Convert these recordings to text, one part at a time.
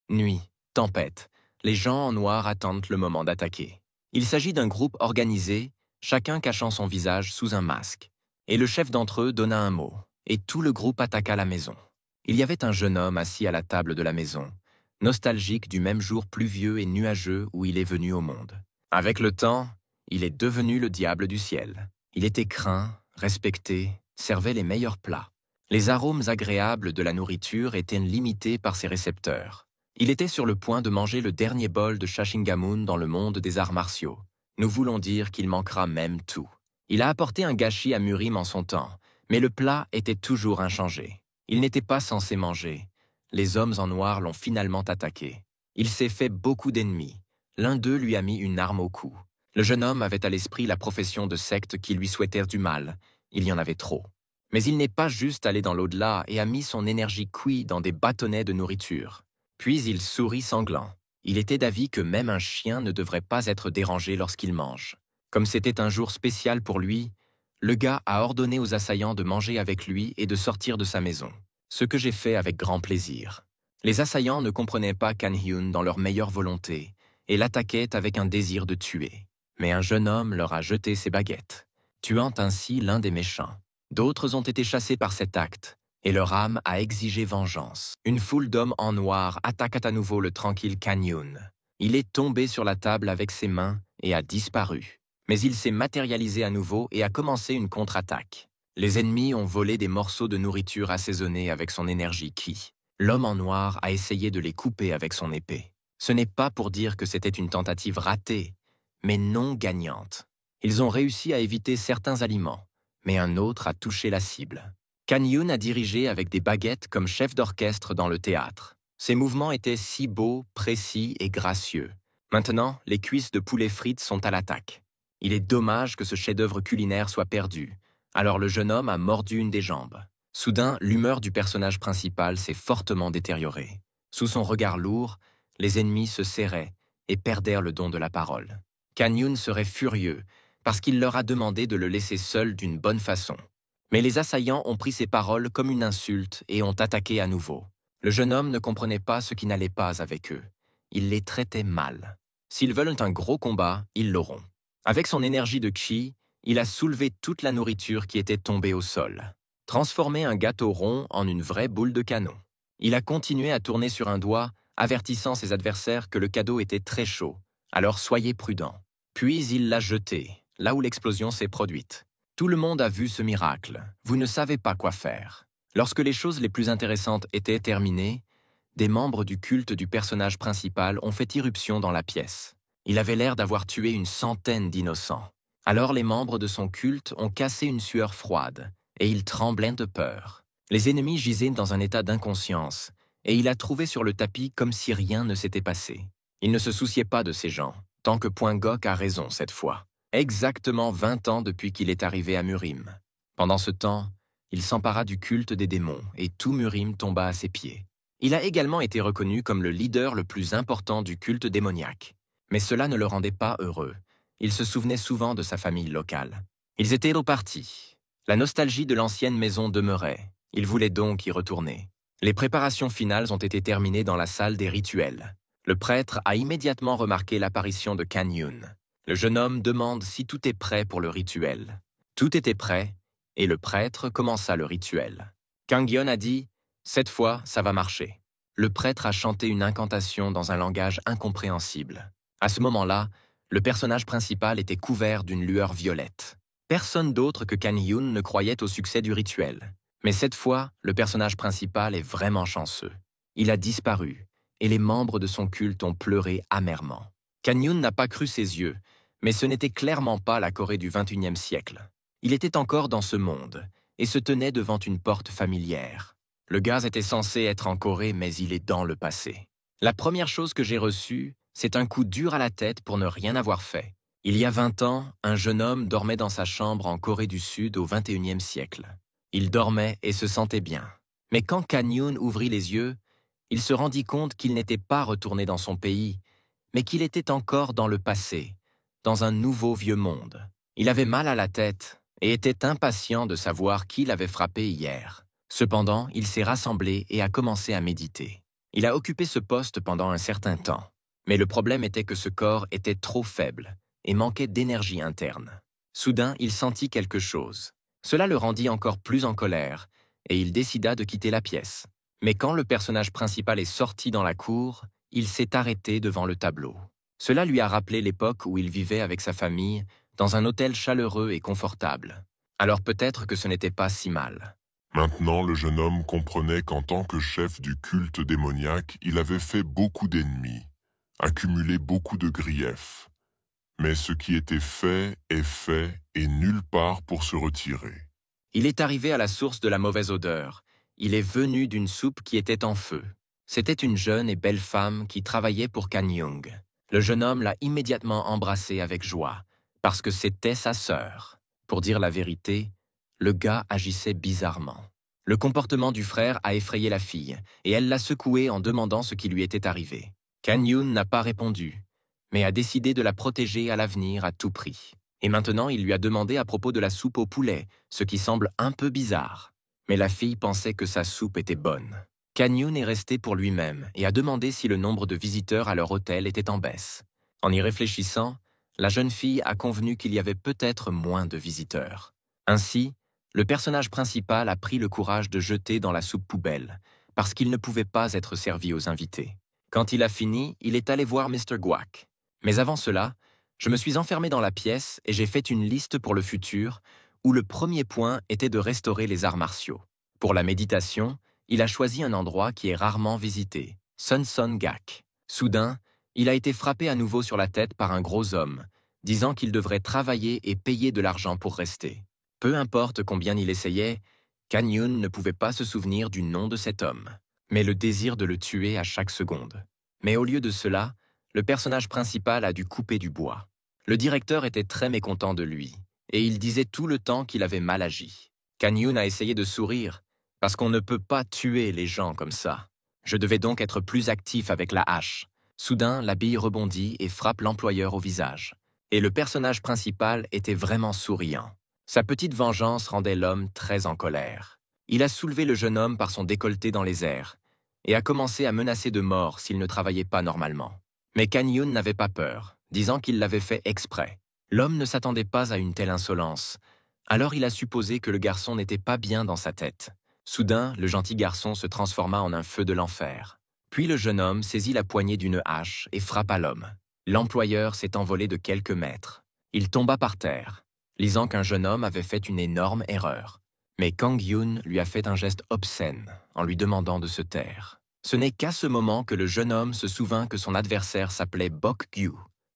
Nuit, tempête. Les gens en noir attendent le moment d'attaquer. Il s'agit d'un groupe organisé, chacun cachant son visage sous un masque. Et le chef d'entre eux donna un mot, et tout le groupe attaqua la maison. Il y avait un jeune homme assis à la table de la maison, nostalgique du même jour pluvieux et nuageux où il est venu au monde. Avec le temps, il est devenu le diable du ciel. Il était craint, respecté, servait les meilleurs plats. Les arômes agréables de la nourriture étaient limités par ses récepteurs. Il était sur le point de manger le dernier bol de Shashingamun dans le monde des arts martiaux. Nous voulons dire qu'il manquera même tout. Il a apporté un gâchis à Murim en son temps, mais le plat était toujours inchangé. Il n'était pas censé manger. Les hommes en noir l'ont finalement attaqué. Il s'est fait beaucoup d'ennemis. L'un d'eux lui a mis une arme au cou. Le jeune homme avait à l'esprit la profession de secte qui lui souhaitait du mal. Il y en avait trop. Mais il n'est pas juste allé dans l'au-delà et a mis son énergie Qi dans des bâtonnets de nourriture. Puis il sourit sanglant. Il était d'avis que même un chien ne devrait pas être dérangé lorsqu'il mange. Comme c'était un jour spécial pour lui, le gars a ordonné aux assaillants de manger avec lui et de sortir de sa maison. Ce que j'ai fait avec grand plaisir. Les assaillants ne comprenaient pas Kan Hyun dans leur meilleure volonté et l'attaquaient avec un désir de tuer. Mais un jeune homme leur a jeté ses baguettes, tuant ainsi l'un des méchants. D'autres ont été chassés par cet acte, et leur âme a exigé vengeance. Une foule d'hommes en noir attaque à nouveau le tranquille Kan Hyun. Il est tombé sur la table avec ses mains et a disparu. Mais il s'est matérialisé à nouveau et a commencé une contre-attaque. Les ennemis ont volé des morceaux de nourriture assaisonnés avec son énergie Qi. L'homme en noir a essayé de les couper avec son épée. Ce n'est pas pour dire que c'était une tentative ratée, mais non gagnante. Ils ont réussi à éviter certains aliments, mais un autre a touché la cible. Kan Hyun a dirigé avec des baguettes comme chef d'orchestre dans le théâtre. Ses mouvements étaient si beaux, précis et gracieux. Maintenant, les cuisses de poulet frites sont à l'attaque. Il est dommage que ce chef-d'œuvre culinaire soit perdu. Alors le jeune homme a mordu une des jambes. Soudain, l'humeur du personnage principal s'est fortement détériorée. Sous son regard lourd, les ennemis se serraient et perdèrent le don de la parole. Kan Hyun serait furieux parce qu'il leur a demandé de le laisser seul d'une bonne façon. Mais les assaillants ont pris ces paroles comme une insulte et ont attaqué à nouveau. Le jeune homme ne comprenait pas ce qui n'allait pas avec eux. Il les traitait mal. S'ils veulent un gros combat, ils l'auront. Avec son énergie de Qi, il a soulevé toute la nourriture qui était tombée au sol, transformé un gâteau rond en une vraie boule de canon. Il a continué à tourner sur un doigt, avertissant ses adversaires que le cadeau était très chaud. Alors soyez prudents. Puis il l'a jeté, là où l'explosion s'est produite. Tout le monde a vu ce miracle. Vous ne savez pas quoi faire. Lorsque les choses les plus intéressantes étaient terminées, des membres du culte du personnage principal ont fait irruption dans la pièce. Il avait l'air d'avoir tué une centaine d'innocents. Alors les membres de son culte ont cassé une sueur froide, et il tremblait de peur. Les ennemis gisaient dans un état d'inconscience, et il a trouvé sur le tapis comme si rien ne s'était passé. Il ne se souciait pas de ces gens, tant que Point Gok a raison cette fois. Exactement 20 ans depuis qu'il est arrivé à Murim. Pendant ce temps, il s'empara du culte des démons, et tout Murim tomba à ses pieds. Il a également été reconnu comme le leader le plus important du culte démoniaque. Mais cela ne le rendait pas heureux. Il se souvenait souvent de sa famille locale. Ils étaient repartis. La nostalgie de l'ancienne maison demeurait. Il voulait donc y retourner. Les préparations finales ont été terminées dans la salle des rituels. Le prêtre a immédiatement remarqué l'apparition de Kan Hyun. Le jeune homme demande si tout est prêt pour le rituel. Tout était prêt, et le prêtre commença le rituel. Kang Hyun a dit « Cette fois, ça va marcher ». Le prêtre a chanté une incantation dans un langage incompréhensible. À ce moment-là, le personnage principal était couvert d'une lueur violette. Personne d'autre que Kan Hyun ne croyait au succès du rituel. Mais cette fois, le personnage principal est vraiment chanceux. Il a disparu, et les membres de son culte ont pleuré amèrement. Kan Hyun n'a pas cru ses yeux, mais ce n'était clairement pas la Corée du XXIe siècle. Il était encore dans ce monde, et se tenait devant une porte familière. Le gaz était censé être en Corée, mais il est dans le passé. La première chose que j'ai reçue, c'est un coup dur à la tête pour ne rien avoir fait. Il y a 20 ans, un jeune homme dormait dans sa chambre en Corée du Sud au XXIe siècle. Il dormait et se sentait bien. Mais quand Kan Hyun ouvrit les yeux, il se rendit compte qu'il n'était pas retourné dans son pays, mais qu'il était encore dans le passé, dans un nouveau vieux monde. Il avait mal à la tête et était impatient de savoir qui l'avait frappé hier. Cependant, il s'est rassemblé et a commencé à méditer. Il a occupé ce poste pendant un certain temps, mais le problème était que ce corps était trop faible et manquait d'énergie interne. Soudain, il sentit quelque chose. Cela le rendit encore plus en colère, et il décida de quitter la pièce. Mais quand le personnage principal est sorti dans la cour, il s'est arrêté devant le tableau. Cela lui a rappelé l'époque où il vivait avec sa famille, dans un hôtel chaleureux et confortable. Alors peut-être que ce n'était pas si mal. Maintenant, le jeune homme comprenait qu'en tant que chef du culte démoniaque, il avait fait beaucoup d'ennemis, accumulé beaucoup de griefs. Mais ce qui était fait est fait et nulle part pour se retirer. Il est arrivé à la source de la mauvaise odeur. Il est venu d'une soupe qui était en feu. C'était une jeune et belle femme qui travaillait pour Kan Young. Le jeune homme l'a immédiatement embrassée avec joie, parce que c'était sa sœur. Pour dire la vérité, le gars agissait bizarrement. Le comportement du frère a effrayé la fille, et elle l'a secoué en demandant ce qui lui était arrivé. Kan Young n'a pas répondu, mais a décidé de la protéger à l'avenir à tout prix. Et maintenant, il lui a demandé à propos de la soupe au poulet, ce qui semble un peu bizarre. Mais la fille pensait que sa soupe était bonne. Kan Young est resté pour lui-même et a demandé si le nombre de visiteurs à leur hôtel était en baisse. En y réfléchissant, la jeune fille a convenu qu'il y avait peut-être moins de visiteurs. Ainsi, le personnage principal a pris le courage de jeter dans la soupe poubelle, parce qu'il ne pouvait pas être servi aux invités. Quand il a fini, il est allé voir Mr. Guac. Mais avant cela, je me suis enfermé dans la pièce et j'ai fait une liste pour le futur, où le premier point était de restaurer les arts martiaux. Pour la méditation, il a choisi un endroit qui est rarement visité, Sun Sun Gak. Soudain, il a été frappé à nouveau sur la tête par un gros homme, disant qu'il devrait travailler et payer de l'argent pour rester. Peu importe combien il essayait, Kan Young ne pouvait pas se souvenir du nom de cet homme, mais le désir de le tuer à chaque seconde. Mais au lieu de cela, le personnage principal a dû couper du bois. Le directeur était très mécontent de lui, et il disait tout le temps qu'il avait mal agi. Kan Young a essayé de sourire, parce qu'on ne peut pas tuer les gens comme ça. Je devais donc être plus actif avec la hache. Soudain, la bille rebondit et frappe l'employeur au visage. Et le personnage principal était vraiment souriant. Sa petite vengeance rendait l'homme très en colère. Il a soulevé le jeune homme par son décolleté dans les airs, et a commencé à menacer de mort s'il ne travaillait pas normalement. Mais Kan Young n'avait pas peur, disant qu'il l'avait fait exprès. L'homme ne s'attendait pas à une telle insolence, alors il a supposé que le garçon n'était pas bien dans sa tête. Soudain, le gentil garçon se transforma en un feu de l'enfer. Puis le jeune homme saisit la poignée d'une hache et frappa l'homme. L'employeur s'est envolé de quelques mètres. Il tomba par terre, lisant qu'un jeune homme avait fait une énorme erreur. Mais Kang Yoon lui a fait un geste obscène en lui demandant de se taire. Ce n'est qu'à ce moment que le jeune homme se souvint que son adversaire s'appelait Bok Gyu.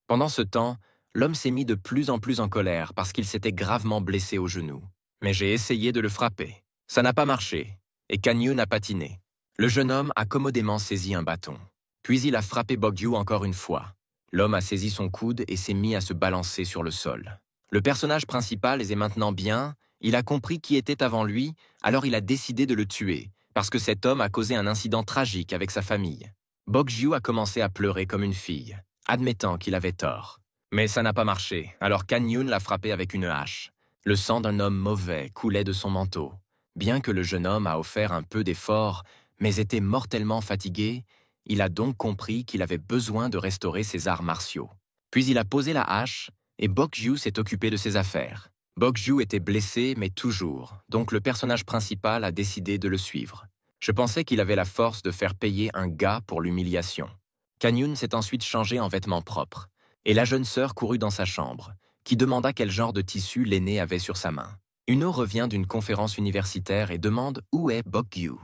Pendant ce temps, l'homme s'est mis de plus en plus en colère parce qu'il s'était gravement blessé au genou. Mais j'ai essayé de le frapper. Ça n'a pas marché, et Kan Young a patiné. Le jeune homme a commodément saisi un bâton. Puis il a frappé Bok Gyu encore une fois. L'homme a saisi son coude et s'est mis à se balancer sur le sol. Le personnage principal est maintenant bien, il a compris qui était avant lui, alors il a décidé de le tuer, parce que cet homme a causé un incident tragique avec sa famille. Bok Gyu a commencé à pleurer comme une fille, admettant qu'il avait tort. Mais ça n'a pas marché, alors Kan Young l'a frappé avec une hache. Le sang d'un homme mauvais coulait de son manteau. Bien que le jeune homme a offert un peu d'effort, mais était mortellement fatigué, il a donc compris qu'il avait besoin de restaurer ses arts martiaux. Puis il a posé la hache, et Bok Gyu s'est occupé de ses affaires. Bok Gyu était blessé, mais toujours, donc le personnage principal a décidé de le suivre. Je pensais qu'il avait la force de faire payer un gars pour l'humiliation. Kan Young s'est ensuite changé en vêtements propres, et la jeune sœur courut dans sa chambre, qui demanda quel genre de tissu l'aîné avait sur sa main. Uno revient d'une conférence universitaire et demande où est Bok Gyu.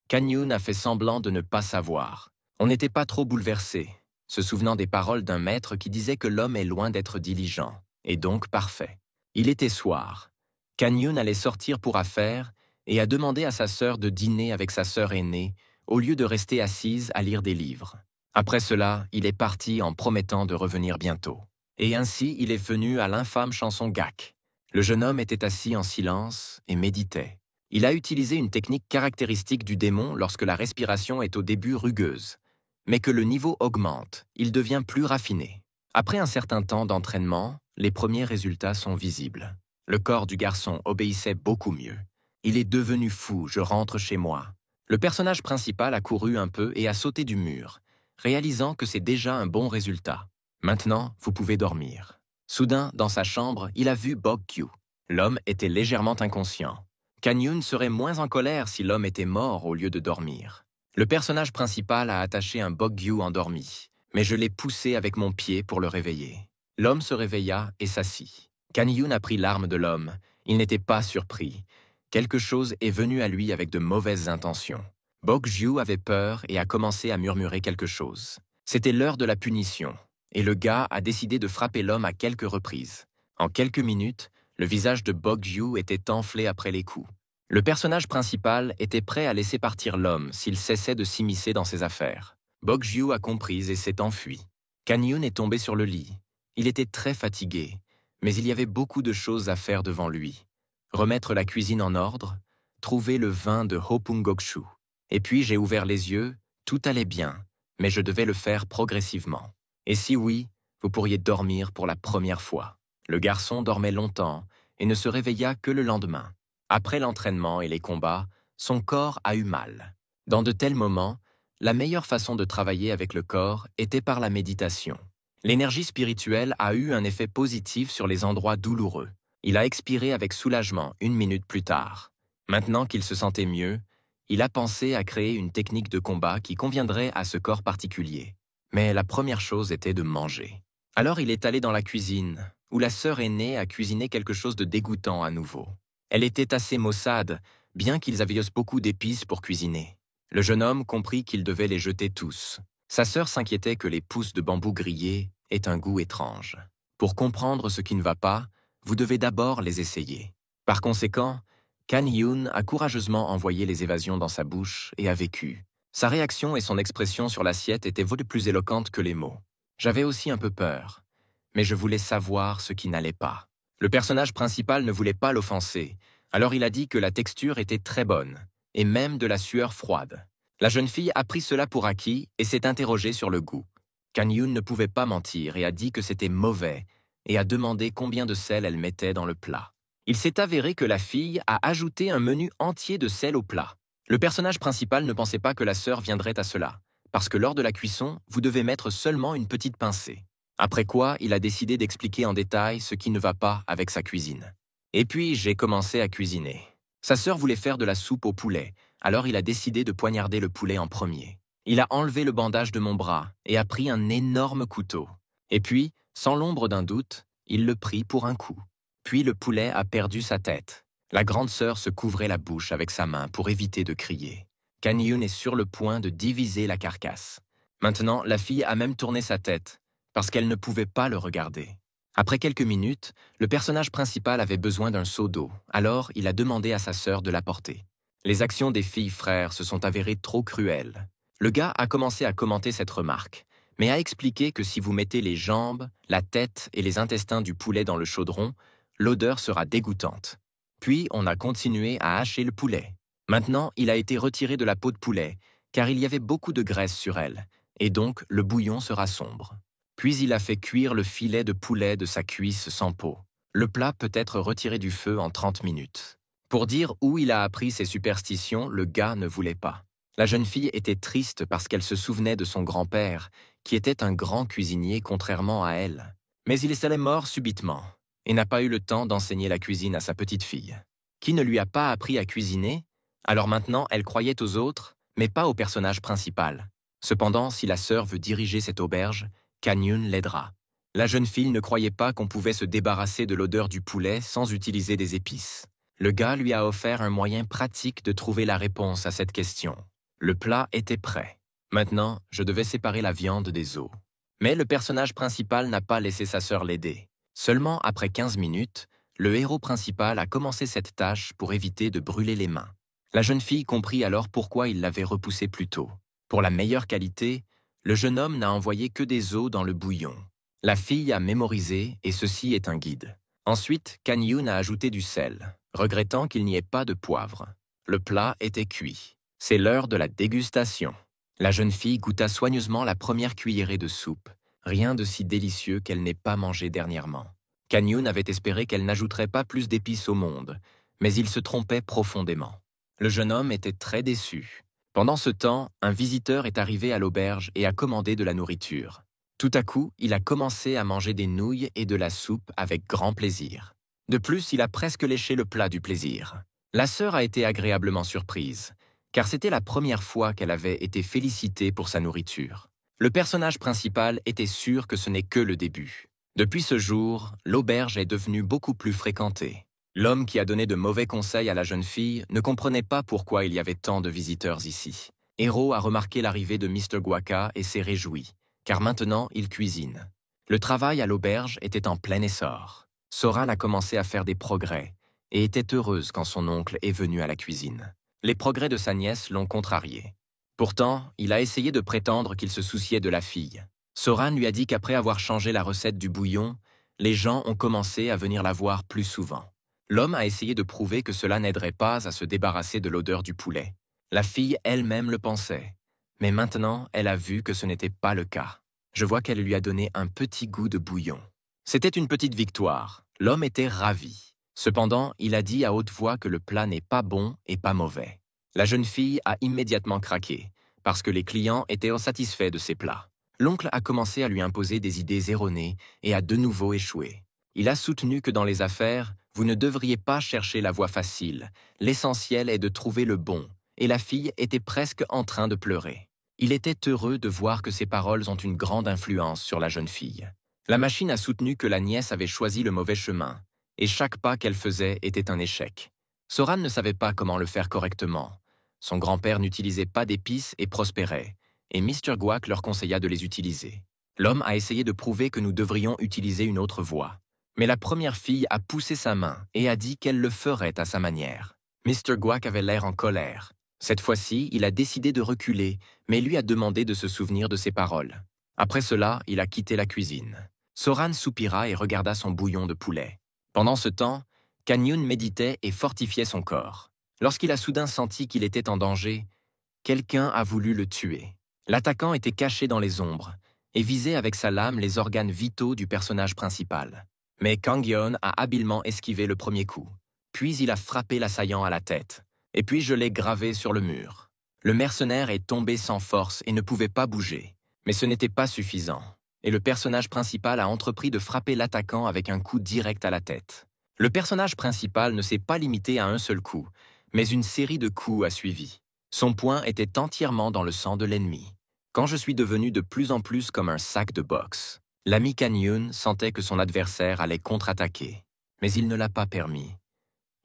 Kan Young a fait semblant de ne pas savoir. On n'était pas trop bouleversé, se souvenant des paroles d'un maître qui disait que l'homme est loin d'être diligent, et donc parfait. Il était soir. Kan Young allait sortir pour affaires et a demandé à sa sœur de dîner avec sa sœur aînée au lieu de rester assise à lire des livres. Après cela, il est parti en promettant de revenir bientôt. Et ainsi, il est venu à l'infâme chanson Gak. Le jeune homme était assis en silence et méditait. Il a utilisé une technique caractéristique du démon lorsque la respiration est au début rugueuse. Mais que le niveau augmente, il devient plus raffiné. Après un certain temps d'entraînement, les premiers résultats sont visibles. Le corps du garçon obéissait beaucoup mieux. Il est devenu fou, je rentre chez moi. Le personnage principal a couru un peu et a sauté du mur, réalisant que c'est déjà un bon résultat. Maintenant, vous pouvez dormir. Soudain, dans sa chambre, il a vu Bok-gyu. L'homme était légèrement inconscient. Kan-yoon serait moins en colère si l'homme était mort au lieu de dormir. Le personnage principal a attaché un Bok-gyu endormi, mais je l'ai poussé avec mon pied pour le réveiller. L'homme se réveilla et s'assit. Kan-yoon a pris l'arme de l'homme. Il n'était pas surpris. Quelque chose est venu à lui avec de mauvaises intentions. Bok-gyu avait peur et a commencé à murmurer quelque chose. C'était l'heure de la punition, et le gars a décidé de frapper l'homme à quelques reprises. En quelques minutes, le visage de Bok-gyu était enflé après les coups. Le personnage principal était prêt à laisser partir l'homme s'il cessait de s'immiscer dans ses affaires. Bok-gyu a compris et s'est enfui. Kan-yoon est tombé sur le lit. Il était très fatigué, mais il y avait beaucoup de choses à faire devant lui. Remettre la cuisine en ordre, trouver le vin de Hopungokchu. Et puis j'ai ouvert les yeux, tout allait bien, mais je devais le faire progressivement. Et si oui, vous pourriez dormir pour la première fois. Le garçon dormait longtemps et ne se réveilla que le lendemain. Après l'entraînement et les combats, son corps a eu mal. Dans de tels moments, la meilleure façon de travailler avec le corps était par la méditation. L'énergie spirituelle a eu un effet positif sur les endroits douloureux. Il a expiré avec soulagement 1 minute plus tard. Maintenant qu'il se sentait mieux, il a pensé à créer une technique de combat qui conviendrait à ce corps particulier. Mais la première chose était de manger. Alors il est allé dans la cuisine, où la sœur aînée a cuisiné quelque chose de dégoûtant à nouveau. Elle était assez maussade, bien qu'ils avaient beaucoup d'épices pour cuisiner. Le jeune homme comprit qu'il devait les jeter tous. Sa sœur s'inquiétait que les pousses de bambou grillées aient un goût étrange. Pour comprendre ce qui ne va pas, vous devez d'abord les essayer. Par conséquent, Kan-yoon a courageusement envoyé les évasions dans sa bouche et a vécu. Sa réaction et son expression sur l'assiette étaient plus éloquentes que les mots. J'avais aussi un peu peur, mais je voulais savoir ce qui n'allait pas. Le personnage principal ne voulait pas l'offenser, alors il a dit que la texture était très bonne, et même de la sueur froide. La jeune fille a pris cela pour acquis et s'est interrogée sur le goût. Kan-yoon ne pouvait pas mentir et a dit que c'était mauvais, et a demandé combien de sel elle mettait dans le plat. Il s'est avéré que la fille a ajouté un menu entier de sel au plat. Le personnage principal ne pensait pas que la sœur viendrait à cela, parce que lors de la cuisson, vous devez mettre seulement une petite pincée. Après quoi, il a décidé d'expliquer en détail ce qui ne va pas avec sa cuisine. Et puis, j'ai commencé à cuisiner. Sa sœur voulait faire de la soupe au poulet, alors il a décidé de poignarder le poulet en premier. Il a enlevé le bandage de mon bras et a pris un énorme couteau. Et puis, sans l'ombre d'un doute, il le prit pour un coup. Puis le poulet a perdu sa tête. La grande sœur se couvrait la bouche avec sa main pour éviter de crier. Kan-yoon est sur le point de diviser la carcasse. Maintenant, la fille a même tourné sa tête, parce qu'elle ne pouvait pas le regarder. Après quelques minutes, le personnage principal avait besoin d'un seau d'eau, alors il a demandé à sa sœur de l'apporter. Les actions des filles frères se sont avérées trop cruelles. Le gars a commencé à commenter cette remarque, mais a expliqué que si vous mettez les jambes, la tête et les intestins du poulet dans le chaudron, l'odeur sera dégoûtante. Puis on a continué à hacher le poulet. Maintenant, il a été retiré de la peau de poulet, car il y avait beaucoup de graisse sur elle, et donc le bouillon sera sombre. Puis il a fait cuire le filet de poulet de sa cuisse sans peau. Le plat peut être retiré du feu en 30 minutes. Pour dire où il a appris ses superstitions, le gars ne voulait pas. La jeune fille était triste parce qu'elle se souvenait de son grand-père, qui était un grand cuisinier contrairement à elle. Mais il s'est mort subitement, et n'a pas eu le temps d'enseigner la cuisine à sa petite fille. Qui ne lui a pas appris à cuisiner? Alors maintenant, elle croyait aux autres, mais pas au personnage principal. Cependant, si la sœur veut diriger cette auberge, Kan-yoon l'aidera. La jeune fille ne croyait pas qu'on pouvait se débarrasser de l'odeur du poulet sans utiliser des épices. Le gars lui a offert un moyen pratique de trouver la réponse à cette question. Le plat était prêt. Maintenant, je devais séparer la viande des os. Mais le personnage principal n'a pas laissé sa sœur l'aider. Seulement après 15 minutes, le héros principal a commencé cette tâche pour éviter de brûler les mains. La jeune fille comprit alors pourquoi il l'avait repoussé plus tôt. Pour la meilleure qualité, le jeune homme n'a envoyé que des os dans le bouillon. La fille a mémorisé et ceci est un guide. Ensuite, Kan-yoon a ajouté du sel, regrettant qu'il n'y ait pas de poivre. Le plat était cuit. C'est l'heure de la dégustation. La jeune fille goûta soigneusement la première cuillerée de soupe. Rien de si délicieux qu'elle n'ait pas mangé dernièrement. Kan-yoon avait espéré qu'elle n'ajouterait pas plus d'épices au monde, mais il se trompait profondément. Le jeune homme était très déçu. Pendant ce temps, un visiteur est arrivé à l'auberge et a commandé de la nourriture. Tout à coup, il a commencé à manger des nouilles et de la soupe avec grand plaisir. De plus, il a presque léché le plat du plaisir. La sœur a été agréablement surprise, car c'était la première fois qu'elle avait été félicitée pour sa nourriture. Le personnage principal était sûr que ce n'est que le début. Depuis ce jour, l'auberge est devenue beaucoup plus fréquentée. L'homme qui a donné de mauvais conseils à la jeune fille ne comprenait pas pourquoi il y avait tant de visiteurs ici. Hero a remarqué l'arrivée de Mr. Guaca et s'est réjoui, car maintenant il cuisine. Le travail à l'auberge était en plein essor. Soran a commencé à faire des progrès et était heureuse quand son oncle est venu à la cuisine. Les progrès de sa nièce l'ont contrarié. Pourtant, il a essayé de prétendre qu'il se souciait de la fille. Soran lui a dit qu'après avoir changé la recette du bouillon, les gens ont commencé à venir la voir plus souvent. L'homme a essayé de prouver que cela n'aiderait pas à se débarrasser de l'odeur du poulet. La fille elle-même le pensait. Mais maintenant, elle a vu que ce n'était pas le cas. Je vois qu'elle lui a donné un petit goût de bouillon. C'était une petite victoire. L'homme était ravi. Cependant, il a dit à haute voix que le plat n'est pas bon et pas mauvais. La jeune fille a immédiatement craqué, parce que les clients étaient insatisfaits de ses plats. L'oncle a commencé à lui imposer des idées erronées et a de nouveau échoué. Il a soutenu que dans les affaires, vous ne devriez pas chercher la voie facile. L'essentiel est de trouver le bon. Et la fille était presque en train de pleurer. Il était heureux de voir que ses paroles ont une grande influence sur la jeune fille. La machine a soutenu que la nièce avait choisi le mauvais chemin, et chaque pas qu'elle faisait était un échec. Soran ne savait pas comment le faire correctement. Son grand-père n'utilisait pas d'épices et prospérait, et Mr. Guac leur conseilla de les utiliser. L'homme a essayé de prouver que nous devrions utiliser une autre voie. Mais la première fille a poussé sa main et a dit qu'elle le ferait à sa manière. Mr. Guac avait l'air en colère. Cette fois-ci, il a décidé de reculer, mais lui a demandé de se souvenir de ses paroles. Après cela, il a quitté la cuisine. Soran soupira et regarda son bouillon de poulet. Pendant ce temps, Canyun méditait et fortifiait son corps. Lorsqu'il a soudain senti qu'il était en danger, quelqu'un a voulu le tuer. L'attaquant était caché dans les ombres et visait avec sa lame les organes vitaux du personnage principal. Mais Kangyeon a habilement esquivé le premier coup. Puis il a frappé l'assaillant à la tête. Et puis je l'ai gravé sur le mur. Le mercenaire est tombé sans force et ne pouvait pas bouger. Mais ce n'était pas suffisant. Et le personnage principal a entrepris de frapper l'attaquant avec un coup direct à la tête. Le personnage principal ne s'est pas limité à un seul coup, mais une série de coups a suivi. Son poing était entièrement dans le sang de l'ennemi. Quand je suis devenu de plus en plus comme un sac de boxe, l'ami Kanyun sentait que son adversaire allait contre-attaquer. Mais il ne l'a pas permis.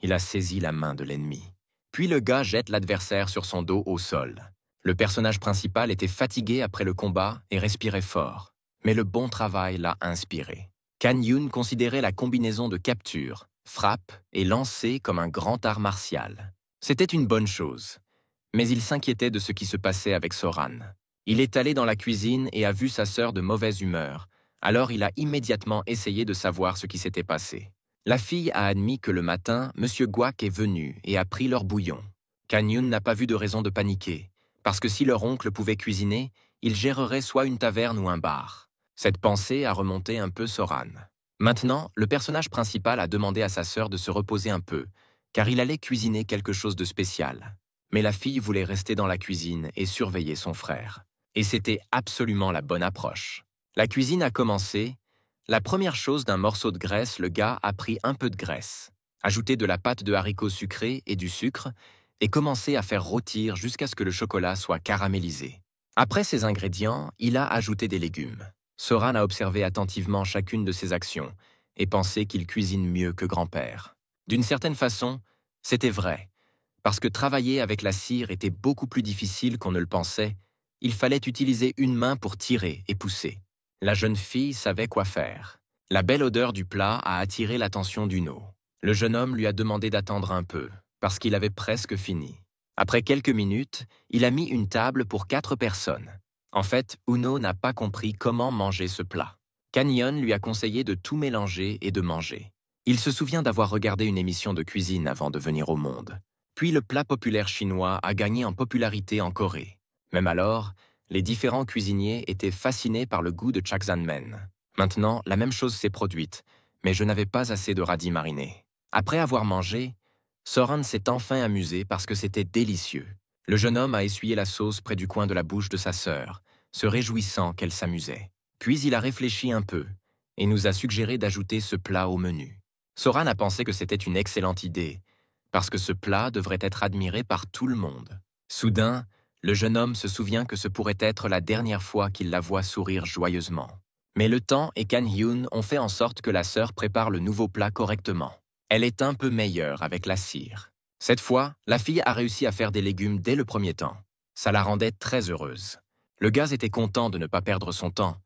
Il a saisi la main de l'ennemi. Puis le gars jette l'adversaire sur son dos au sol. Le personnage principal était fatigué après le combat et respirait fort. Mais le bon travail l'a inspiré. Kanyun considérait la combinaison de capture, frappe et lancer comme un grand art martial. C'était une bonne chose. Mais il s'inquiétait de ce qui se passait avec Soran. Il est allé dans la cuisine et a vu sa sœur de mauvaise humeur. Alors il a immédiatement essayé de savoir ce qui s'était passé. La fille a admis que le matin, M. Guac est venu et a pris leur bouillon. Kanyun n'a pas vu de raison de paniquer, parce que si leur oncle pouvait cuisiner, il gérerait soit une taverne ou un bar. Cette pensée a remonté un peu Soran. Maintenant, le personnage principal a demandé à sa sœur de se reposer un peu, car il allait cuisiner quelque chose de spécial. Mais la fille voulait rester dans la cuisine et surveiller son frère. Et c'était absolument la bonne approche. La cuisine a commencé. La première chose d'un morceau de graisse, le gars a pris un peu de graisse, ajouté de la pâte de haricots sucrés et du sucre, et commencé à faire rôtir jusqu'à ce que le chocolat soit caramélisé. Après ces ingrédients, il a ajouté des légumes. Soran a observé attentivement chacune de ses actions et pensé qu'il cuisine mieux que grand-père. D'une certaine façon, c'était vrai, parce que travailler avec la cire était beaucoup plus difficile qu'on ne le pensait. Il fallait utiliser une main pour tirer et pousser. La jeune fille savait quoi faire. La belle odeur du plat a attiré l'attention d'Uno. Le jeune homme lui a demandé d'attendre un peu, parce qu'il avait presque fini. Après quelques minutes, il a mis une table pour 4 personnes. En fait, Uno n'a pas compris comment manger ce plat. Canyon lui a conseillé de tout mélanger et de manger. Il se souvient d'avoir regardé une émission de cuisine avant de venir au monde. Puis le plat populaire chinois a gagné en popularité en Corée. Même alors, les différents cuisiniers étaient fascinés par le goût de Chakzanmen. Maintenant, la même chose s'est produite, mais je n'avais pas assez de radis marinés. Après avoir mangé, Soran s'est enfin amusé parce que c'était délicieux. Le jeune homme a essuyé la sauce près du coin de la bouche de sa sœur, se réjouissant qu'elle s'amusait. Puis il a réfléchi un peu et nous a suggéré d'ajouter ce plat au menu. Soran a pensé que c'était une excellente idée, parce que ce plat devrait être admiré par tout le monde. Soudain, le jeune homme se souvient que ce pourrait être la dernière fois qu'il la voit sourire joyeusement. Mais le temps et Kan Hyun ont fait en sorte que la sœur prépare le nouveau plat correctement. Elle est un peu meilleure avec la cire. Cette fois, la fille a réussi à faire des légumes dès le premier temps. Ça la rendait très heureuse. Le gars était content de ne pas perdre son temps,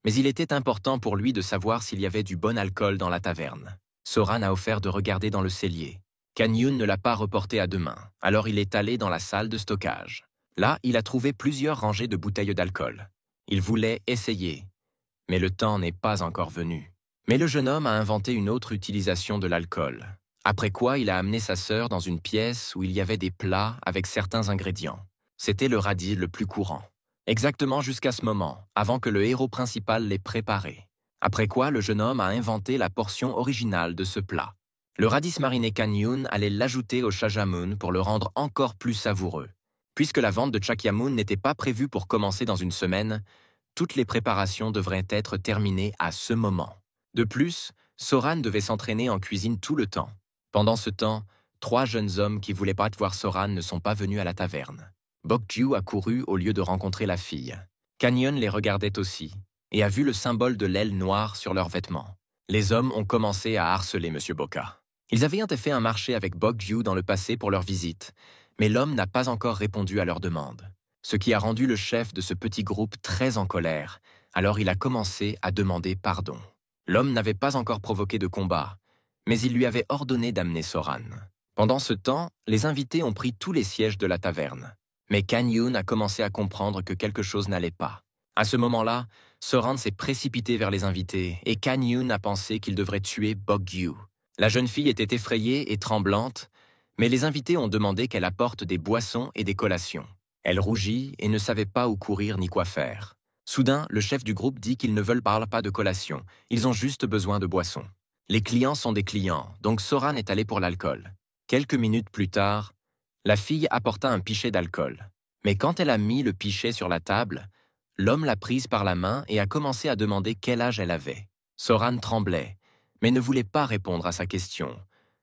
mais il était important pour lui de savoir s'il y avait du bon alcool dans la taverne. Soran a offert de regarder dans le cellier. Kan Hyun ne l'a pas reporté à demain, alors il est allé dans la salle de stockage. Là, il a trouvé plusieurs rangées de bouteilles d'alcool. Il voulait essayer, mais le temps n'est pas encore venu. Mais le jeune homme a inventé une autre utilisation de l'alcool. Après quoi, il a amené sa sœur dans une pièce où il y avait des plats avec certains ingrédients. C'était le radis le plus courant. Exactement jusqu'à ce moment, avant que le héros principal l'ait préparé. Après quoi, le jeune homme a inventé la portion originale de ce plat. Le radis mariné Kan Hyun allait l'ajouter au chajamun pour le rendre encore plus savoureux. Puisque la vente de Chakyamun n'était pas prévue pour commencer dans une semaine, toutes les préparations devraient être terminées à ce moment. De plus, Soran devait s'entraîner en cuisine tout le temps. Pendant ce temps, 3 jeunes hommes qui voulaient pas voir Soran ne sont pas venus à la taverne. Bok-ju a couru au lieu de rencontrer la fille. Kan Hyun les regardait aussi et a vu le symbole de l'aile noire sur leurs vêtements. Les hommes ont commencé à harceler M. Boka. Ils avaient fait un marché avec Bok-ju dans le passé pour leur visite, mais l'homme n'a pas encore répondu à leur demande. Ce qui a rendu le chef de ce petit groupe très en colère, alors il a commencé à demander pardon. L'homme n'avait pas encore provoqué de combat, mais il lui avait ordonné d'amener Soran. Pendant ce temps, les invités ont pris tous les sièges de la taverne. Mais Kan Hyun a commencé à comprendre que quelque chose n'allait pas. À ce moment-là, Soran s'est précipité vers les invités et Kan Hyun a pensé qu'il devrait tuer Bok-ju. La jeune fille était effrayée et tremblante, mais les invités ont demandé qu'elle apporte des boissons et des collations. Elle rougit et ne savait pas où courir ni quoi faire. Soudain, le chef du groupe dit qu'ils ne veulent pas de collation, ils ont juste besoin de boissons. Les clients sont des clients, donc Soran est allé pour l'alcool. Quelques minutes plus tard, la fille apporta un pichet d'alcool. Mais quand elle a mis le pichet sur la table, l'homme l'a prise par la main et a commencé à demander quel âge elle avait. Soran tremblait, mais ne voulait pas répondre à sa question,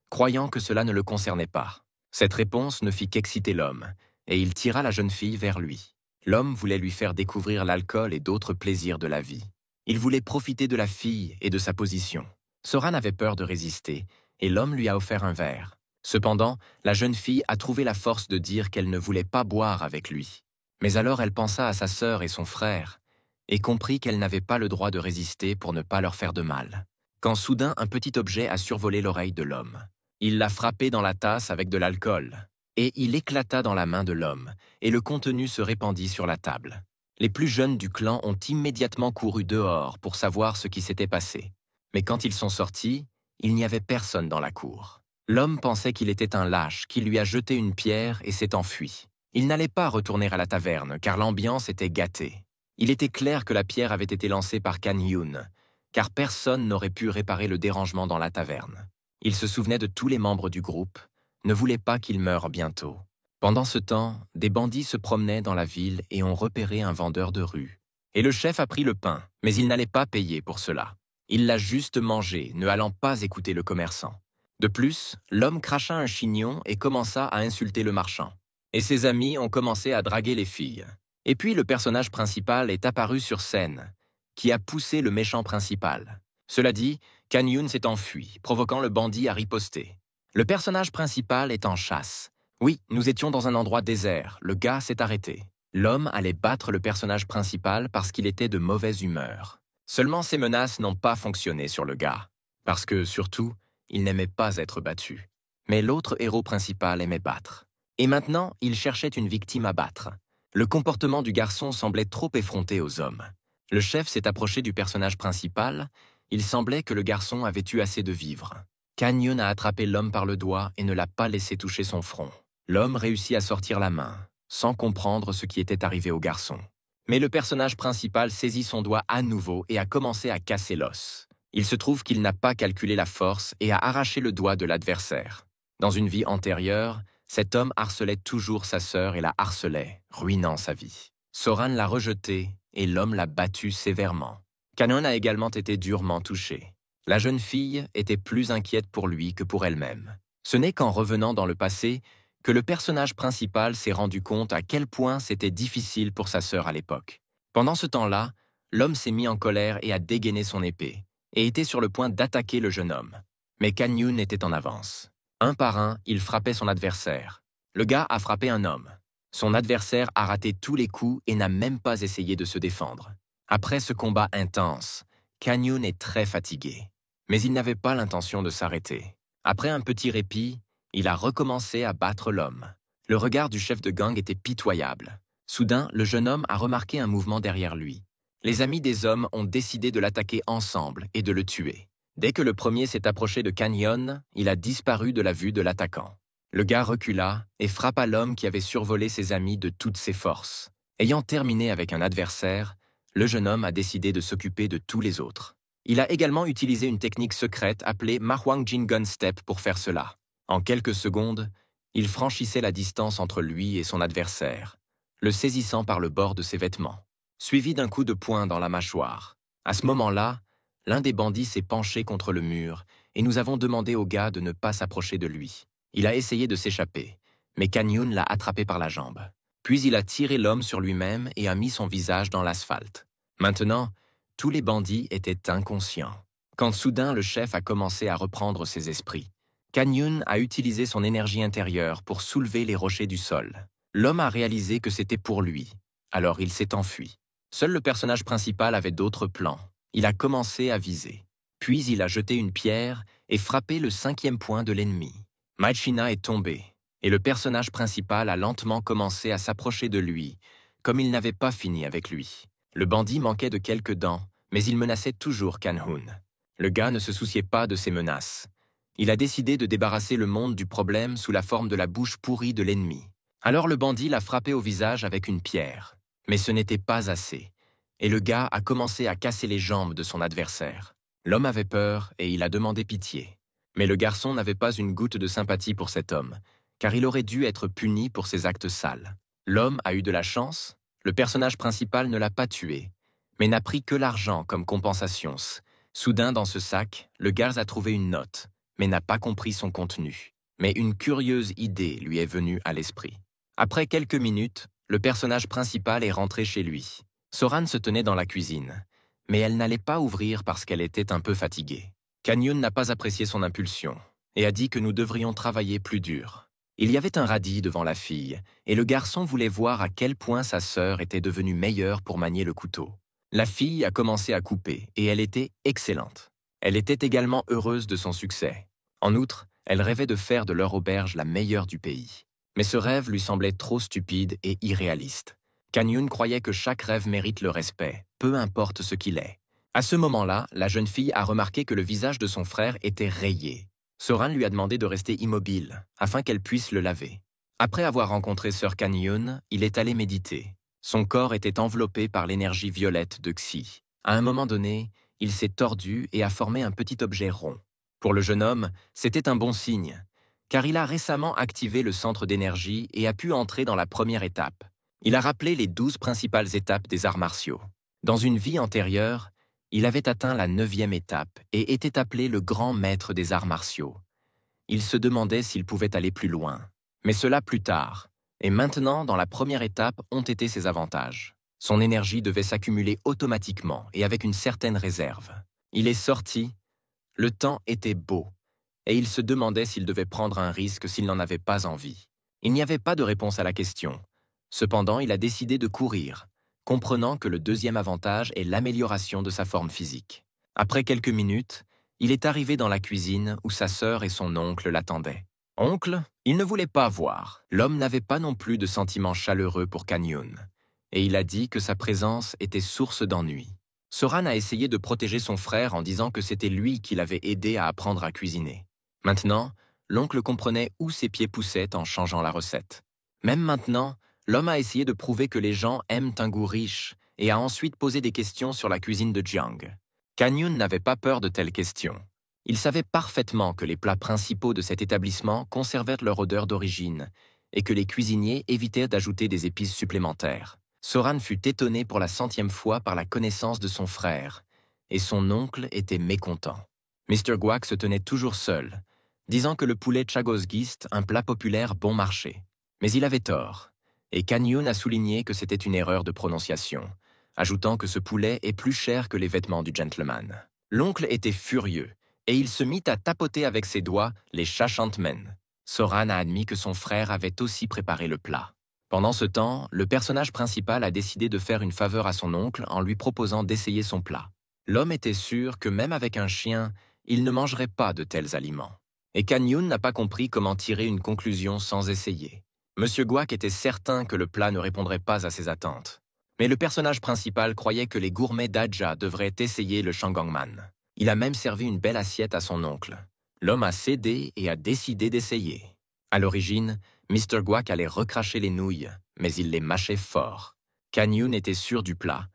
croyant que cela ne le concernait pas. Cette réponse ne fit qu'exciter l'homme, et il tira la jeune fille vers lui. L'homme voulait lui faire découvrir l'alcool et d'autres plaisirs de la vie. Il voulait profiter de la fille et de sa position. Soran avait peur de résister, et l'homme lui a offert un verre. Cependant, la jeune fille a trouvé la force de dire qu'elle ne voulait pas boire avec lui. Mais alors elle pensa à sa sœur et son frère, et comprit qu'elle n'avait pas le droit de résister pour ne pas leur faire de mal. Quand soudain un petit objet a survolé l'oreille de l'homme. Il l'a frappé dans la tasse avec de l'alcool, et il éclata dans la main de l'homme, et le contenu se répandit sur la table. Les plus jeunes du clan ont immédiatement couru dehors pour savoir ce qui s'était passé. Mais quand ils sont sortis, il n'y avait personne dans la cour. L'homme pensait qu'il était un lâche qui lui a jeté une pierre et s'est enfui. Il n'allait pas retourner à la taverne car l'ambiance était gâtée. Il était clair que la pierre avait été lancée par Kan Hyun, car personne n'aurait pu réparer le dérangement dans la taverne. Il se souvenait de tous les membres du groupe, ne voulait pas qu'il meure bientôt. Pendant ce temps, des bandits se promenaient dans la ville et ont repéré un vendeur de rue. Et le chef a pris le pain, mais il n'allait pas payer pour cela. Il l'a juste mangé, ne allant pas écouter le commerçant. De plus, l'homme cracha un chignon et commença à insulter le marchand. Et ses amis ont commencé à draguer les filles. Et puis le personnage principal est apparu sur scène, qui a poussé le méchant principal. Cela dit, Kan Hyun s'est enfui, provoquant le bandit à riposter. Le personnage principal est en chasse. Oui, nous étions dans un endroit désert, le gars s'est arrêté. L'homme allait battre le personnage principal parce qu'il était de mauvaise humeur. Seulement ces menaces n'ont pas fonctionné sur le gars, parce que, surtout, il n'aimait pas être battu. Mais l'autre héros principal aimait battre. Et maintenant, il cherchait une victime à battre. Le comportement du garçon semblait trop effronté aux hommes. Le chef s'est approché du personnage principal. Il semblait que le garçon avait eu assez de vivres. Kan Hyun a attrapé l'homme par le doigt et ne l'a pas laissé toucher son front. L'homme réussit à sortir la main, sans comprendre ce qui était arrivé au garçon. Mais le personnage principal saisit son doigt à nouveau et a commencé à casser l'os. Il se trouve qu'il n'a pas calculé la force et a arraché le doigt de l'adversaire. Dans une vie antérieure, Cet homme harcelait toujours sa sœur et la harcelait, ruinant sa vie. Soran l'a rejeté et l'homme l'a battu sévèrement. Canyon a également été durement touché. La jeune fille était plus inquiète pour lui que pour elle-même. Ce n'est qu'en revenant dans le passé que le personnage principal s'est rendu compte à quel point c'était difficile pour sa sœur à l'époque. Pendant ce temps-là, l'homme s'est mis en colère et a dégainé son épée, et était sur le point d'attaquer le jeune homme. Mais Canyon était en avance. Un par un, il frappait son adversaire. Le gars a frappé un homme. Son adversaire a raté tous les coups et n'a même pas essayé de se défendre. Après ce combat intense, Canyon est très fatigué. Mais il n'avait pas l'intention de s'arrêter. Après un petit répit, il a recommencé à battre l'homme. Le regard du chef de gang était pitoyable. Soudain, le jeune homme a remarqué un mouvement derrière lui. Les amis des hommes ont décidé de l'attaquer ensemble et de le tuer. Dès que le premier s'est approché de Canyon, il a disparu de la vue de l'attaquant. Le gars recula et frappa l'homme qui avait survolé ses amis de toutes ses forces. Ayant terminé avec un adversaire, le jeune homme a décidé de s'occuper de tous les autres. Il a également utilisé une technique secrète appelée Mahwang Jin Gun Step pour faire cela. En quelques secondes, il franchissait la distance entre lui et son adversaire, le saisissant par le bord de ses vêtements, suivi d'un coup de poing dans la mâchoire. À ce moment-là, l'un des bandits s'est penché contre le mur et nous avons demandé au gars de ne pas s'approcher de lui. Il a essayé de s'échapper, mais Canyon l'a attrapé par la jambe. Puis il a tiré l'homme sur lui-même et a mis son visage dans l'asphalte. Maintenant, tous les bandits étaient inconscients. Quand soudain le chef a commencé à reprendre ses esprits, Canyon a utilisé son énergie intérieure pour soulever les rochers du sol. L'homme a réalisé que c'était pour lui, alors il s'est enfui. Seul le personnage principal avait d'autres plans. Il a commencé à viser. Puis il a jeté une pierre et frappé le 5e point de l'ennemi. Machina est tombé, et le personnage principal a lentement commencé à s'approcher de lui, comme il n'avait pas fini avec lui. Le bandit manquait de quelques dents, mais il menaçait toujours Canyon. Le gars ne se souciait pas de ses menaces. Il a décidé de débarrasser le monde du problème sous la forme de la bouche pourrie de l'ennemi. Alors le bandit l'a frappé au visage avec une pierre. Mais ce n'était pas assez, et le gars a commencé à casser les jambes de son adversaire. L'homme avait peur et il a demandé pitié. Mais le garçon n'avait pas une goutte de sympathie pour cet homme, car il aurait dû être puni pour ses actes sales. L'homme a eu de la chance, le personnage principal ne l'a pas tué, mais n'a pris que l'argent comme compensation. Soudain, dans ce sac, le gars a trouvé une note, mais n'a pas compris son contenu. Mais une curieuse idée lui est venue à l'esprit. Après quelques minutes, le personnage principal est rentré chez lui. Soran se tenait dans la cuisine, mais elle n'allait pas ouvrir parce qu'elle était un peu fatiguée. Canyon n'a pas apprécié son impulsion et a dit que nous devrions travailler plus dur. Il y avait un radis devant la fille, et le garçon voulait voir à quel point sa sœur était devenue meilleure pour manier le couteau. La fille a commencé à couper, et elle était excellente. Elle était également heureuse de son succès. En outre, elle rêvait de faire de leur auberge la meilleure du pays. Mais ce rêve lui semblait trop stupide et irréaliste. Canyon croyait que chaque rêve mérite le respect, peu importe ce qu'il est. À ce moment-là, la jeune fille a remarqué que le visage de son frère était rayé. Soran lui a demandé de rester immobile, afin qu'elle puisse le laver. Après avoir rencontré Sœur Canyon, il est allé méditer. Son corps était enveloppé par l'énergie violette de Xi. À un moment donné, il s'est tordu et a formé un petit objet rond. Pour le jeune homme, c'était un bon signe, car il a récemment activé le centre d'énergie et a pu entrer dans la première étape. Il a rappelé les 12 principales étapes des arts martiaux. Dans une vie antérieure, il avait atteint la 9e étape et était appelé le grand maître des arts martiaux. Il se demandait s'il pouvait aller plus loin, mais cela plus tard. Et maintenant, dans la première étape, ont été ses avantages. Son énergie devait s'accumuler automatiquement et avec une certaine réserve. Il est sorti, le temps était beau, et il se demandait s'il devait prendre un risque s'il n'en avait pas envie. Il n'y avait pas de réponse à la question. Cependant, il a décidé de courir, comprenant que le deuxième avantage est l'amélioration de sa forme physique. Après quelques minutes, il est arrivé dans la cuisine où sa sœur et son oncle l'attendaient. Oncle, il ne voulait pas voir. L'homme n'avait pas non plus de sentiments chaleureux pour Canyon, et il a dit que sa présence était source d'ennui. Soran a essayé de protéger son frère en disant que c'était lui qui l'avait aidé à apprendre à cuisiner. Maintenant, l'oncle comprenait où ses pieds poussaient en changeant la recette. Même maintenant, l'homme a essayé de prouver que les gens aiment un goût riche et a ensuite posé des questions sur la cuisine de Jiang. Canyon n'avait pas peur de telles questions. Il savait parfaitement que les plats principaux de cet établissement conservaient leur odeur d'origine et que les cuisiniers évitaient d'ajouter des épices supplémentaires. Soran fut étonné pour la 100e fois par la connaissance de son frère, et son oncle était mécontent. Mr. Guac se tenait toujours seul, disant que le poulet Chagosgist, un plat populaire bon marché. Mais il avait tort, et Kanyun a souligné que c'était une erreur de prononciation, ajoutant que ce poulet est plus cher que les vêtements du gentleman. L'oncle était furieux, et il se mit à tapoter avec ses doigts les chachantmen. Soran a admis que son frère avait aussi préparé le plat. Pendant ce temps, le personnage principal a décidé de faire une faveur à son oncle en lui proposant d'essayer son plat. L'homme était sûr que même avec un chien, il ne mangerait pas de tels aliments. Et Kanyun n'a pas compris comment tirer une conclusion sans essayer. Monsieur Guac était certain que le plat ne répondrait pas à ses attentes. Mais le personnage principal croyait que les gourmets d'Adja devraient essayer le Shangongman. Il a même servi une belle assiette à son oncle. L'homme a cédé et a décidé d'essayer. À l'origine, Mr. Guac allait recracher les nouilles, mais il les mâchait fort. Kanyun était sûr du plat,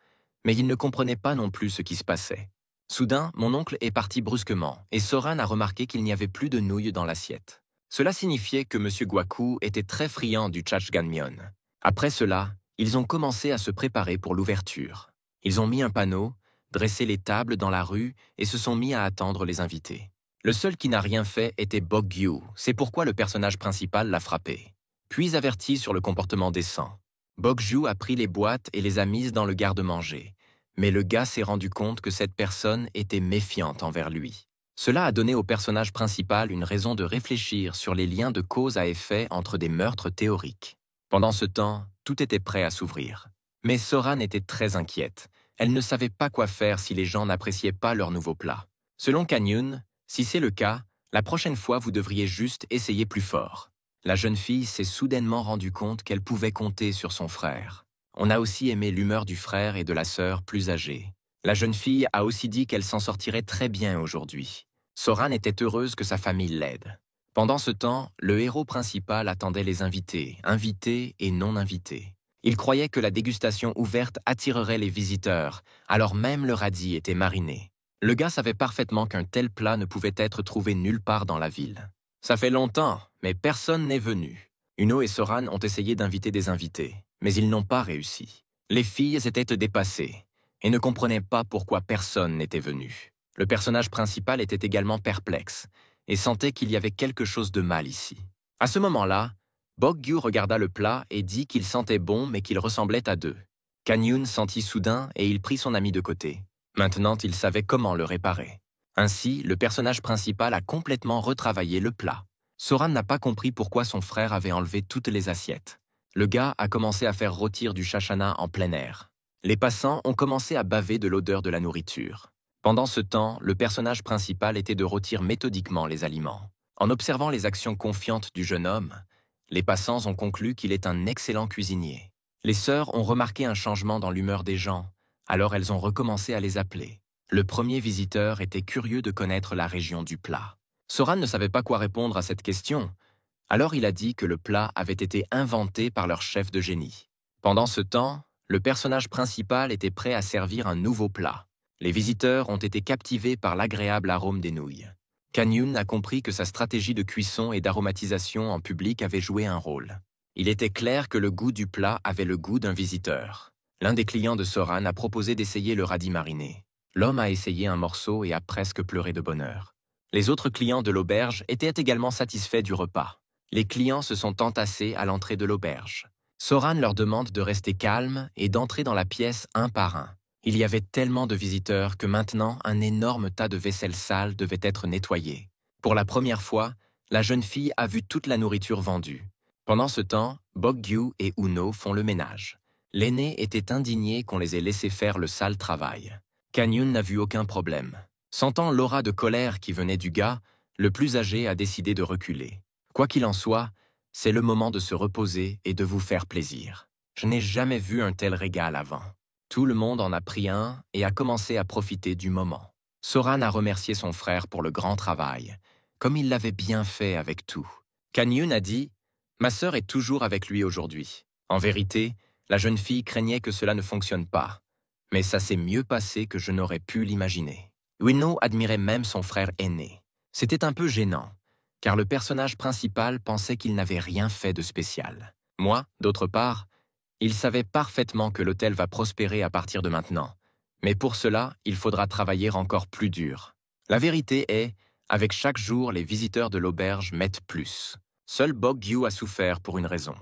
mais il ne comprenait pas non plus ce qui se passait. Soudain, mon oncle est parti brusquement, et Soran a remarqué qu'il n'y avait plus de nouilles dans l'assiette. Cela signifiait que M. Guacu était très friand du chachganmyeon. Après cela, ils ont commencé à se préparer pour l'ouverture. Ils ont mis un panneau, dressé les tables dans la rue et se sont mis à attendre les invités. Le seul qui n'a rien fait était Bok-gyu, c'est pourquoi le personnage principal l'a frappé. Puis averti sur le comportement décent. Bok-gyu a pris les boîtes et les a mises dans le garde-manger, mais le gars s'est rendu compte que cette personne était méfiante envers lui. Cela a donné au personnage principal une raison de réfléchir sur les liens de cause à effet entre des meurtres théoriques. Pendant ce temps, tout était prêt à s'ouvrir. Mais Soran était très inquiète. Elle ne savait pas quoi faire si les gens n'appréciaient pas leur nouveau plat. Selon Kanyun, si c'est le cas, la prochaine fois vous devriez juste essayer plus fort. La jeune fille s'est soudainement rendue compte qu'elle pouvait compter sur son frère. On a aussi aimé l'humeur du frère et de la sœur plus âgés. La jeune fille a aussi dit qu'elle s'en sortirait très bien aujourd'hui. Soran était heureuse que sa famille l'aide. Pendant ce temps, le héros principal attendait les invités et non invités. Il croyait que la dégustation ouverte attirerait les visiteurs, alors même le radis était mariné. Le gars savait parfaitement qu'un tel plat ne pouvait être trouvé nulle part dans la ville. Ça fait longtemps, mais personne n'est venu. Uno et Soran ont essayé d'inviter des invités, mais ils n'ont pas réussi. Les filles étaient dépassées et ne comprenaient pas pourquoi personne n'était venu. Le personnage principal était également perplexe et sentait qu'il y avait quelque chose de mal ici. À ce moment-là, Bok-gyu regarda le plat et dit qu'il sentait bon mais qu'il ressemblait à deux. Kanyun sentit soudain et il prit son ami de côté. Maintenant, il savait comment le réparer. Ainsi, le personnage principal a complètement retravaillé le plat. Soran n'a pas compris pourquoi son frère avait enlevé toutes les assiettes. Le gars a commencé à faire rôtir du chachana en plein air. Les passants ont commencé à baver de l'odeur de la nourriture. Pendant ce temps, le personnage principal était de rôtir méthodiquement les aliments. En observant les actions confiantes du jeune homme, les passants ont conclu qu'il est un excellent cuisinier. Les sœurs ont remarqué un changement dans l'humeur des gens, alors elles ont recommencé à les appeler. Le premier visiteur était curieux de connaître la région du plat. Soran ne savait pas quoi répondre à cette question, alors il a dit que le plat avait été inventé par leur chef de génie. Pendant ce temps, le personnage principal était prêt à servir un nouveau plat. Les visiteurs ont été captivés par l'agréable arôme des nouilles. Kanyun a compris que sa stratégie de cuisson et d'aromatisation en public avait joué un rôle. Il était clair que le goût du plat avait le goût d'un visiteur. L'un des clients de Soran a proposé d'essayer le radis mariné. L'homme a essayé un morceau et a presque pleuré de bonheur. Les autres clients de l'auberge étaient également satisfaits du repas. Les clients se sont entassés à l'entrée de l'auberge. Soran leur demande de rester calmes et d'entrer dans la pièce un par un. Il y avait tellement de visiteurs que maintenant un énorme tas de vaisselle sale devait être nettoyé. Pour la première fois, la jeune fille a vu toute la nourriture vendue. Pendant ce temps, Bok-gyu et Uno font le ménage. L'aîné était indigné qu'on les ait laissés faire le sale travail. Kanyun n'a vu aucun problème. Sentant l'aura de colère qui venait du gars, le plus âgé a décidé de reculer. Quoi qu'il en soit, c'est le moment de se reposer et de vous faire plaisir. Je n'ai jamais vu un tel régal avant. Tout le monde en a pris un et a commencé à profiter du moment. Soran a remercié son frère pour le grand travail, comme il l'avait bien fait avec tout. Kanyun a dit « Ma sœur est toujours avec lui aujourd'hui. En vérité, la jeune fille craignait que cela ne fonctionne pas, mais ça s'est mieux passé que je n'aurais pu l'imaginer. » Ueno admirait même son frère aîné. C'était un peu gênant, car le personnage principal pensait qu'il n'avait rien fait de spécial. Moi, d'autre part, il savait parfaitement que l'hôtel va prospérer à partir de maintenant. Mais pour cela, il faudra travailler encore plus dur. La vérité est, avec chaque jour, les visiteurs de l'auberge mettent plus. Seul Bok-gyu a souffert pour une raison.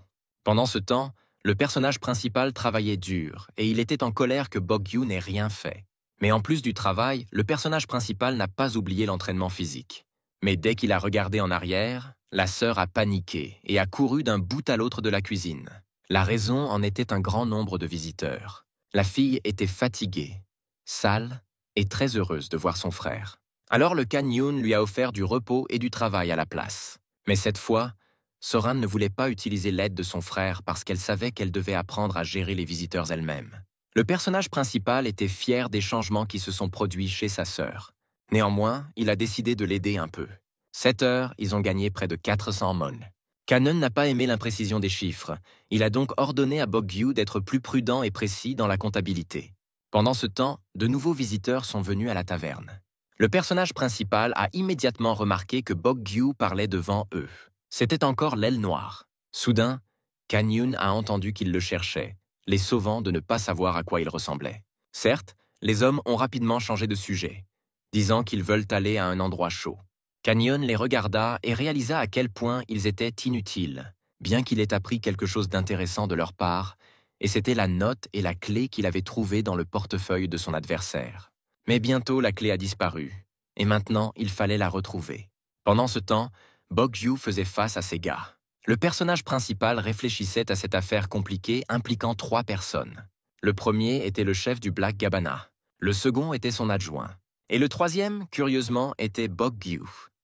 Pendant ce temps, le personnage principal travaillait dur, et il était en colère que Bok-gyu n'ait rien fait. Mais en plus du travail, le personnage principal n'a pas oublié l'entraînement physique. Mais dès qu'il a regardé en arrière, la sœur a paniqué et a couru d'un bout à l'autre de la cuisine. La raison en était un grand nombre de visiteurs. La fille était fatiguée, sale et très heureuse de voir son frère. Alors le Kan-yoon lui a offert du repos et du travail à la place. Mais cette fois, Soran ne voulait pas utiliser l'aide de son frère parce qu'elle savait qu'elle devait apprendre à gérer les visiteurs elle-même. Le personnage principal était fier des changements qui se sont produits chez sa sœur. Néanmoins, il a décidé de l'aider un peu. 7 heures, ils ont gagné près de 400 mon. Kanon n'a pas aimé l'imprécision des chiffres. Il a donc ordonné à Bok-gyu d'être plus prudent et précis dans la comptabilité. Pendant ce temps, de nouveaux visiteurs sont venus à la taverne. Le personnage principal a immédiatement remarqué que Bok-gyu parlait devant eux. C'était encore l'aile noire. Soudain, Kan-yoon a entendu qu'il le cherchait, les sauvant de ne pas savoir à quoi il ressemblait. Certes, les hommes ont rapidement changé de sujet, disant qu'ils veulent aller à un endroit chaud. Kan-yoon les regarda et réalisa à quel point ils étaient inutiles, bien qu'il ait appris quelque chose d'intéressant de leur part, et c'était la note et la clé qu'il avait trouvées dans le portefeuille de son adversaire. Mais bientôt la clé a disparu, et maintenant il fallait la retrouver. Pendant ce temps, Bok-gyu faisait face à ses gars. Le personnage principal réfléchissait à cette affaire compliquée impliquant 3 personnes. Le premier était le chef du Black Gabana, le second était son adjoint, et le troisième, curieusement, était Bok-gyu.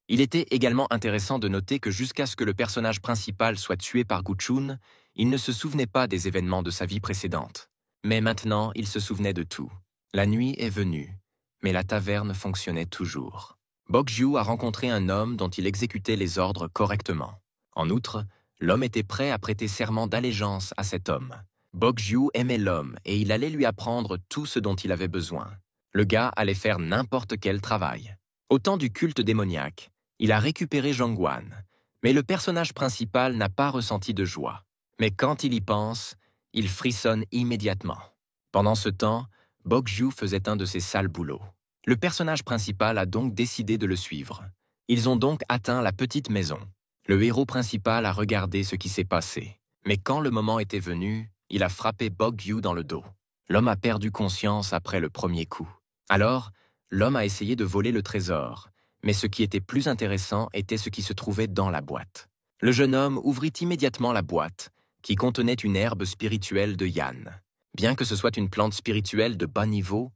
Il était également intéressant de noter que jusqu'à ce que le personnage principal soit tué par Gu-chun, il ne se souvenait pas des événements de sa vie précédente. Mais maintenant, il se souvenait de tout. La nuit est venue, mais la taverne fonctionnait toujours. Bok-gyu a rencontré un homme dont il exécutait les ordres correctement. En outre, l'homme était prêt à prêter serment d'allégeance à cet homme. Bok-gyu aimait l'homme et il allait lui apprendre tout ce dont il avait besoin. Le gars allait faire n'importe quel travail. Au temps du culte démoniaque, il a récupéré Jongwan, mais le personnage principal n'a pas ressenti de joie. Mais quand il y pense, il frissonne immédiatement. Pendant ce temps, Bok-gyu faisait un de ses sales boulots. Le personnage principal a donc décidé de le suivre. Ils ont donc atteint la petite maison. Le héros principal a regardé ce qui s'est passé. Mais quand le moment était venu, il a frappé Bok-gyu dans le dos. L'homme a perdu conscience après le premier coup. Alors, l'homme a essayé de voler le trésor, mais ce qui était plus intéressant était ce qui se trouvait dans la boîte. Le jeune homme ouvrit immédiatement la boîte, qui contenait une herbe spirituelle de Yan. Bien que ce soit une plante spirituelle de bas niveau,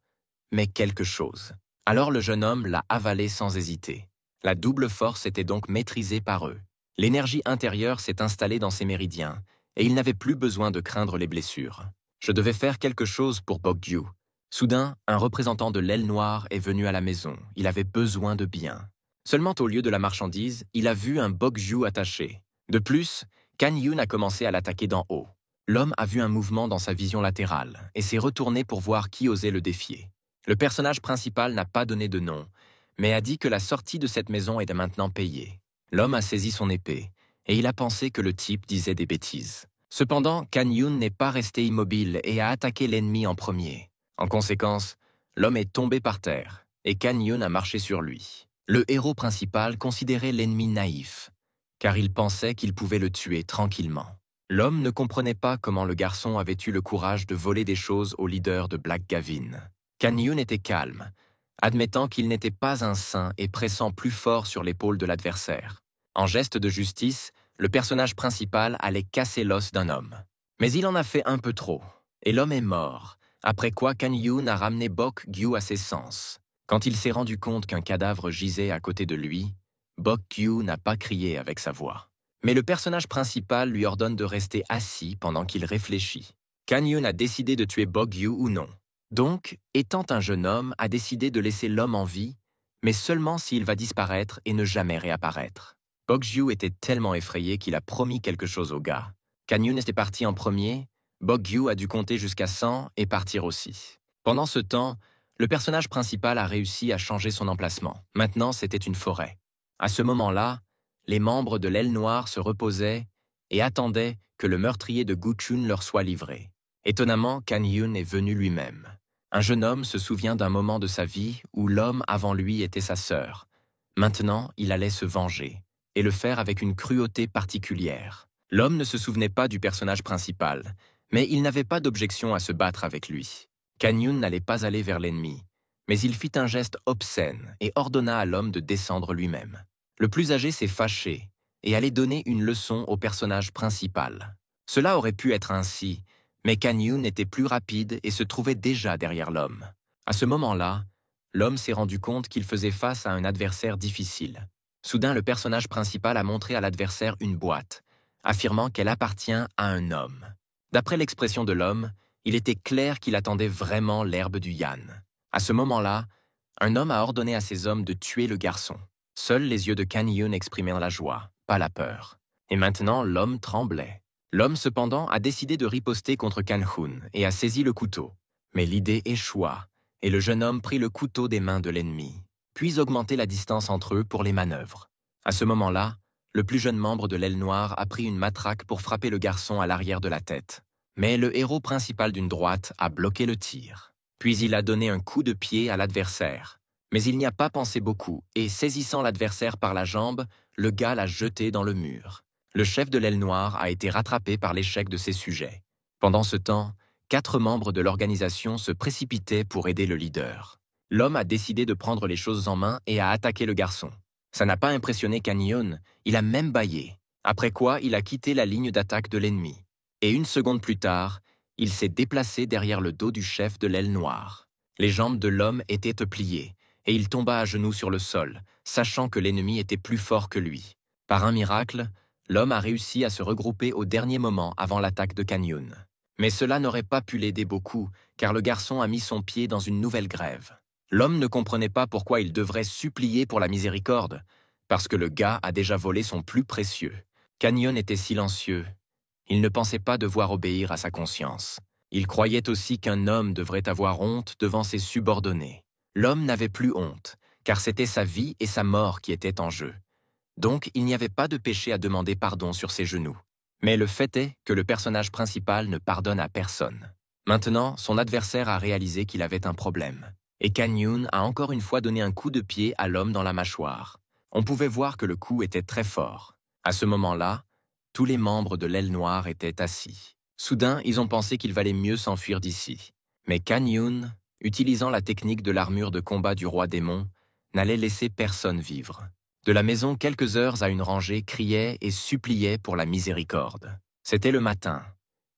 mais quelque chose. Alors le jeune homme l'a avalée sans hésiter. La double force était donc maîtrisée par eux. L'énergie intérieure s'est installée dans ses méridiens, et il n'avait plus besoin de craindre les blessures. Je devais faire quelque chose pour Bok-gyu. Soudain, un représentant de l'aile noire est venu à la maison. Il avait besoin de biens. Seulement au lieu de la marchandise, il a vu un Bok-gyu attaché. De plus, Kan-yoon a commencé à l'attaquer d'en haut. L'homme a vu un mouvement dans sa vision latérale et s'est retourné pour voir qui osait le défier. Le personnage principal n'a pas donné de nom, mais a dit que la sortie de cette maison est maintenant payée. L'homme a saisi son épée, et il a pensé que le type disait des bêtises. Cependant, Kan-yoon n'est pas resté immobile et a attaqué l'ennemi en premier. En conséquence, l'homme est tombé par terre, et Kan-yoon a marché sur lui. Le héros principal considérait l'ennemi naïf, car il pensait qu'il pouvait le tuer tranquillement. L'homme ne comprenait pas comment le garçon avait eu le courage de voler des choses au leader de Black Gavin. Kan-yoon était calme, admettant qu'il n'était pas un saint et pressant plus fort sur l'épaule de l'adversaire. En geste de justice, le personnage principal allait casser l'os d'un homme. Mais il en a fait un peu trop, et l'homme est mort, après quoi Kan-yoon a ramené Bok-gyu à ses sens. Quand il s'est rendu compte qu'un cadavre gisait à côté de lui, Bok-gyu n'a pas crié avec sa voix. Mais le personnage principal lui ordonne de rester assis pendant qu'il réfléchit. Kan-yoon a décidé de tuer Bok-gyu ou non. Donc, étant un jeune homme, a décidé de laisser l'homme en vie, mais seulement s'il va disparaître et ne jamais réapparaître. Bok-gyu était tellement effrayé qu'il a promis quelque chose au gars. Kan-yoon était parti en premier, Bok-gyu a dû compter jusqu'à 100 et partir aussi. Pendant ce temps, Le personnage principal a réussi à changer son emplacement. Maintenant, c'était une forêt. À ce moment-là, les membres de l'Aile Noire se reposaient et attendaient que le meurtrier de Guchun leur soit livré. Étonnamment, Kan Hyun est venu lui-même. Un jeune homme se souvient d'un moment de sa vie où l'homme avant lui était sa sœur. Maintenant, il allait se venger, et le faire avec une cruauté particulière. L'homme ne se souvenait pas du personnage principal, mais il n'avait pas d'objection à se battre avec lui. Kan Hyun n'allait pas aller vers l'ennemi, mais il fit un geste obscène et ordonna à l'homme de descendre lui-même. Le plus âgé s'est fâché et allait donner une leçon au personnage principal. Cela aurait pu être ainsi, mais Kan Hyun était plus rapide et se trouvait déjà derrière l'homme. À ce moment-là, l'homme s'est rendu compte qu'il faisait face à un adversaire difficile. Soudain, le personnage principal a montré à l'adversaire une boîte, affirmant qu'elle appartient à un homme. D'après l'expression de l'homme, il était clair qu'il attendait vraiment l'herbe du Yan. À ce moment-là, un homme a ordonné à ses hommes de tuer le garçon. Seuls les yeux de Kan Hyun exprimaient la joie, pas la peur. Et maintenant, l'homme tremblait. L'homme, cependant, a décidé de riposter contre Kan Hyun et a saisi le couteau. Mais l'idée échoua, et le jeune homme prit le couteau des mains de l'ennemi, puis augmentait la distance entre eux pour les manœuvres. À ce moment-là, le plus jeune membre de l'Aile Noire a pris une matraque pour frapper le garçon à l'arrière de la tête. Mais le héros principal d'une droite a bloqué le tir. Puis il a donné un coup de pied à l'adversaire. Mais il n'y a pas pensé beaucoup, et saisissant l'adversaire par la jambe, le gars l'a jeté dans le mur. Le chef de l'Aile Noire a été rattrapé par l'échec de ses sujets. Pendant ce temps, 4 membres de l'organisation se précipitaient pour aider le leader. L'homme a décidé de prendre les choses en main et a attaqué le garçon. Ça n'a pas impressionné Kan Hyun, il a même bâillé. Après quoi, il a quitté la ligne d'attaque de l'ennemi. Et 1 seconde plus tard, il s'est déplacé derrière le dos du chef de l'Aile Noire. Les jambes de l'homme étaient pliées, et il tomba à genoux sur le sol, sachant que l'ennemi était plus fort que lui. Par un miracle, l'homme a réussi à se regrouper au dernier moment avant l'attaque de Kan Hyun. Mais cela n'aurait pas pu l'aider beaucoup, car le garçon a mis son pied dans une nouvelle grève. L'homme ne comprenait pas pourquoi il devrait supplier pour la miséricorde, parce que le gars a déjà volé son plus précieux. Kan Hyun était silencieux. Il ne pensait pas devoir obéir à sa conscience. Il croyait aussi qu'un homme devrait avoir honte devant ses subordonnés. L'homme n'avait plus honte, car c'était sa vie et sa mort qui étaient en jeu. Donc, il n'y avait pas de péché à demander pardon sur ses genoux. Mais le fait est que le personnage principal ne pardonne à personne. Maintenant, son adversaire a réalisé qu'il avait un problème. Et Kan Hyun a encore une fois donné un coup de pied à l'homme dans la mâchoire. On pouvait voir que le coup était très fort. À ce moment-là, tous les membres de l'Aile Noire étaient assis. Soudain, ils ont pensé qu'il valait mieux s'enfuir d'ici. Mais Kan Hyun, utilisant la technique de l'armure de combat du roi démon, n'allait laisser personne vivre. De la maison, quelques heures à une rangée criaient et suppliaient pour la miséricorde. C'était le matin,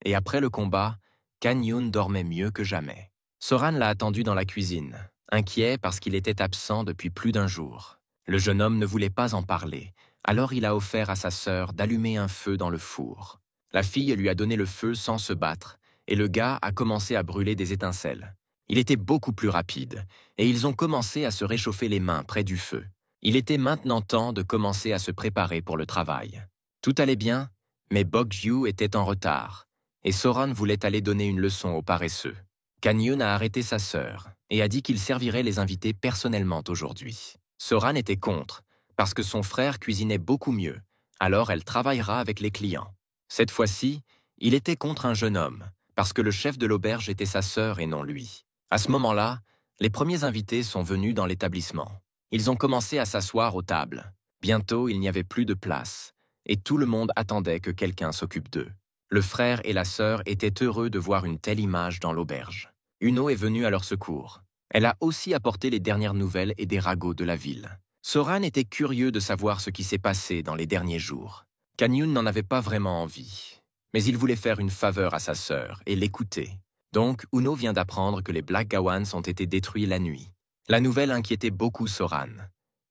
et après le combat, Kan Hyun dormait mieux que jamais. Soran l'a attendu dans la cuisine, inquiet parce qu'il était absent depuis plus d'1 jour. Le jeune homme ne voulait pas en parler, alors il a offert à sa sœur d'allumer un feu dans le four. La fille lui a donné le feu sans se battre, et le gars a commencé à brûler des étincelles. Il était beaucoup plus rapide, et ils ont commencé à se réchauffer les mains près du feu. Il était maintenant temps de commencer à se préparer pour le travail. Tout allait bien, mais Bok-gyu était en retard, et Soran voulait aller donner une leçon aux paresseux. Kan Hyun a arrêté sa sœur et a dit qu'il servirait les invités personnellement aujourd'hui. Soran était contre, parce que son frère cuisinait beaucoup mieux, alors elle travaillera avec les clients. Cette fois-ci, il était contre un jeune homme, parce que le chef de l'auberge était sa sœur et non lui. À ce moment-là, les premiers invités sont venus dans l'établissement. Ils ont commencé à s'asseoir aux tables. Bientôt, il n'y avait plus de place, et tout le monde attendait que quelqu'un s'occupe d'eux. Le frère et la sœur étaient heureux de voir une telle image dans l'auberge. Uno est venue à leur secours. Elle a aussi apporté les dernières nouvelles et des ragots de la ville. Soran était curieux de savoir ce qui s'est passé dans les derniers jours. Kan Hyun n'en avait pas vraiment envie, mais il voulait faire une faveur à sa sœur et l'écouter. Donc, Uno vient d'apprendre que les Black Gawans ont été détruits la nuit. La nouvelle inquiétait beaucoup Soran,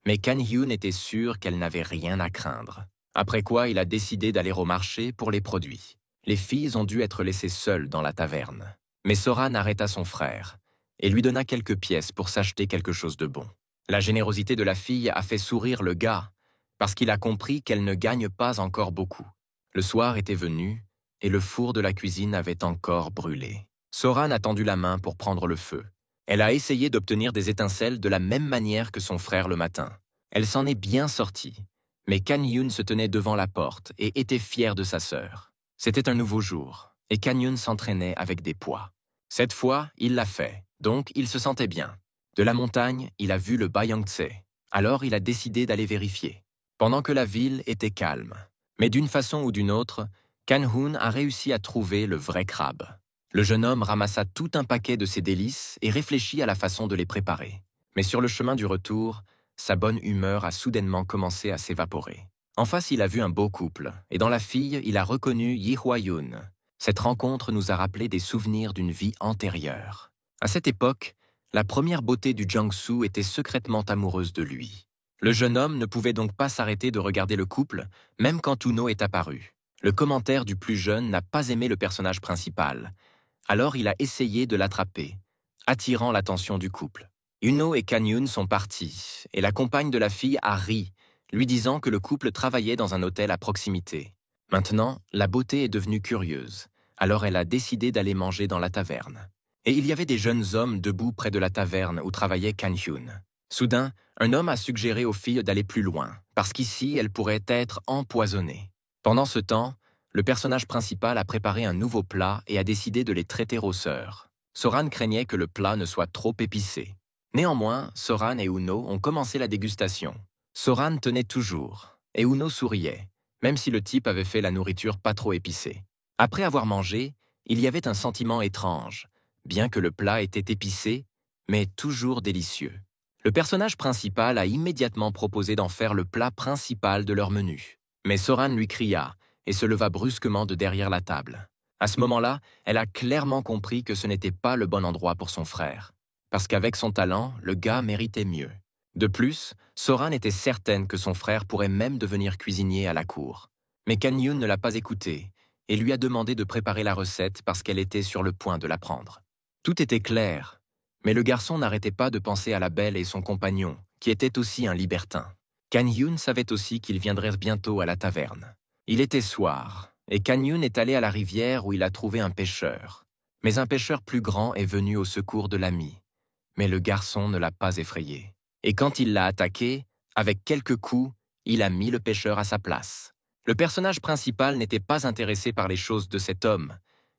mais Kan Hyun était sûr qu'elle n'avait rien à craindre. Après quoi, il a décidé d'aller au marché pour les produits. Les filles ont dû être laissées seules dans la taverne. Mais Soran arrêta son frère et lui donna quelques pièces pour s'acheter quelque chose de bon. La générosité de la fille a fait sourire le gars, parce qu'il a compris qu'elle ne gagne pas encore beaucoup. Le soir était venu, et le four de la cuisine avait encore brûlé. Soran a tendu la main pour prendre le feu, Elle a essayé d'obtenir des étincelles de la même manière que son frère le matin. Elle s'en est bien sortie, mais Kan-hyun se tenait devant la porte et était fier de sa sœur. C'était un nouveau jour, et Kan-hyun s'entraînait avec des poids. Cette fois, il l'a fait, donc il se sentait bien. De la montagne, il a vu le Bayangtze. Alors il a décidé d'aller vérifier. Pendant que la ville était calme. Mais d'une façon ou d'une autre, Kan-hoon a réussi à trouver le vrai crabe. Le jeune homme ramassa tout un paquet de ces délices et réfléchit à la façon de les préparer. Mais sur le chemin du retour, sa bonne humeur a soudainement commencé à s'évaporer. En face, il a vu un beau couple, et dans la fille, il a reconnu Yi Hwa-yoon. Cette rencontre nous a rappelé des souvenirs d'une vie antérieure. À cette époque, la première beauté du Jiangsu était secrètement amoureuse de lui. Le jeune homme ne pouvait donc pas s'arrêter de regarder le couple, même quand Uno est apparu. Le commentaire du plus jeune n'a pas aimé le personnage principal. Alors il a essayé de l'attraper, attirant l'attention du couple. Uno et Kan-hyun sont partis, et la compagne de la fille a ri, lui disant que le couple travaillait dans un hôtel à proximité. Maintenant, la beauté est devenue curieuse, alors elle a décidé d'aller manger dans la taverne. Et il y avait des jeunes hommes debout près de la taverne où travaillait Kan-hyun. Soudain, un homme a suggéré aux filles d'aller plus loin, parce qu'ici, elles pourraient être empoisonnées. Pendant ce temps, le personnage principal a préparé un nouveau plat et a décidé de les traiter aux sœurs. Soran craignait que le plat ne soit trop épicé. Néanmoins, Soran et Uno ont commencé la dégustation. Soran tenait toujours, et Uno souriait, même si le type avait fait la nourriture pas trop épicée. Après avoir mangé, il y avait un sentiment étrange, bien que le plat était épicé, mais toujours délicieux. Le personnage principal a immédiatement proposé d'en faire le plat principal de leur menu. Mais Soran lui cria et se leva brusquement de derrière la table. À ce moment-là, elle a clairement compris que ce n'était pas le bon endroit pour son frère. Parce qu'avec son talent, le gars méritait mieux. De plus, Soran était certaine que son frère pourrait même devenir cuisinier à la cour. Mais Kan-hyun ne l'a pas écouté et lui a demandé de préparer la recette parce qu'elle était sur le point de l'apprendre. Tout était clair, mais le garçon n'arrêtait pas de penser à la belle et son compagnon, qui était aussi un libertin. Kan-hyun savait aussi qu'il viendrait bientôt à la taverne. Il était soir, et Kan-hyun est allé à la rivière où il a trouvé un pêcheur. Mais un pêcheur plus grand est venu au secours de l'ami. Mais le garçon ne l'a pas effrayé. Et quand il l'a attaqué, avec quelques coups, il a mis le pêcheur à sa place. Le personnage principal n'était pas intéressé par les choses de cet homme,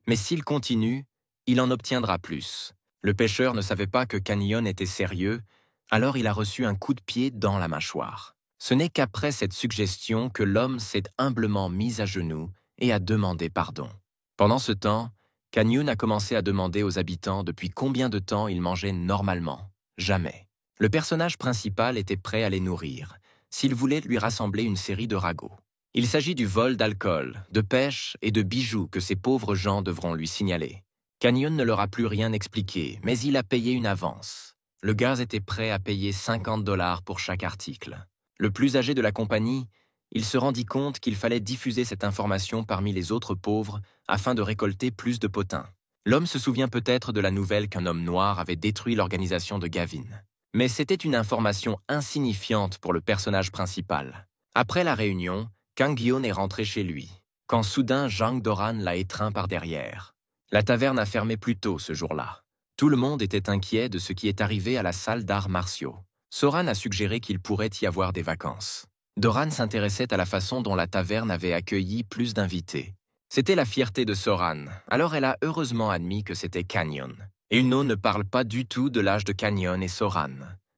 mais s'il continue, il en obtiendra plus. Le pêcheur ne savait pas que Kan-hyun était sérieux, alors il a reçu un coup de pied dans la mâchoire. Ce n'est qu'après cette suggestion que l'homme s'est humblement mis à genoux et a demandé pardon. Pendant ce temps, Kan-hyun a commencé à demander aux habitants depuis combien de temps ils mangeaient normalement. Jamais. Le personnage principal était prêt à les nourrir, s'il voulait lui rassembler une série de ragots. Il s'agit du vol d'alcool, de pêche et de bijoux que ces pauvres gens devront lui signaler. Kan-hyun ne leur a plus rien expliqué, mais il a payé une avance. Le gars était prêt à payer 50 $ pour chaque article. Le plus âgé de la compagnie, il se rendit compte qu'il fallait diffuser cette information parmi les autres pauvres afin de récolter plus de potins. L'homme se souvient peut-être de la nouvelle qu'un homme noir avait détruit l'organisation de Gavin. Mais c'était une information insignifiante pour le personnage principal. Après la réunion, Kang-hyun est rentré chez lui, quand soudain Jang Doran l'a étreint par derrière. La taverne a fermé plus tôt ce jour-là. Tout le monde était inquiet de ce qui est arrivé à la salle d'arts martiaux. Soran a suggéré qu'il pourrait y avoir des vacances. Doran s'intéressait à la façon dont la taverne avait accueilli plus d'invités. C'était la fierté de Soran, alors elle a heureusement admis que c'était Kan-hyun. Et Uno ne parle pas du tout de l'âge de Kan-hyun et Soran.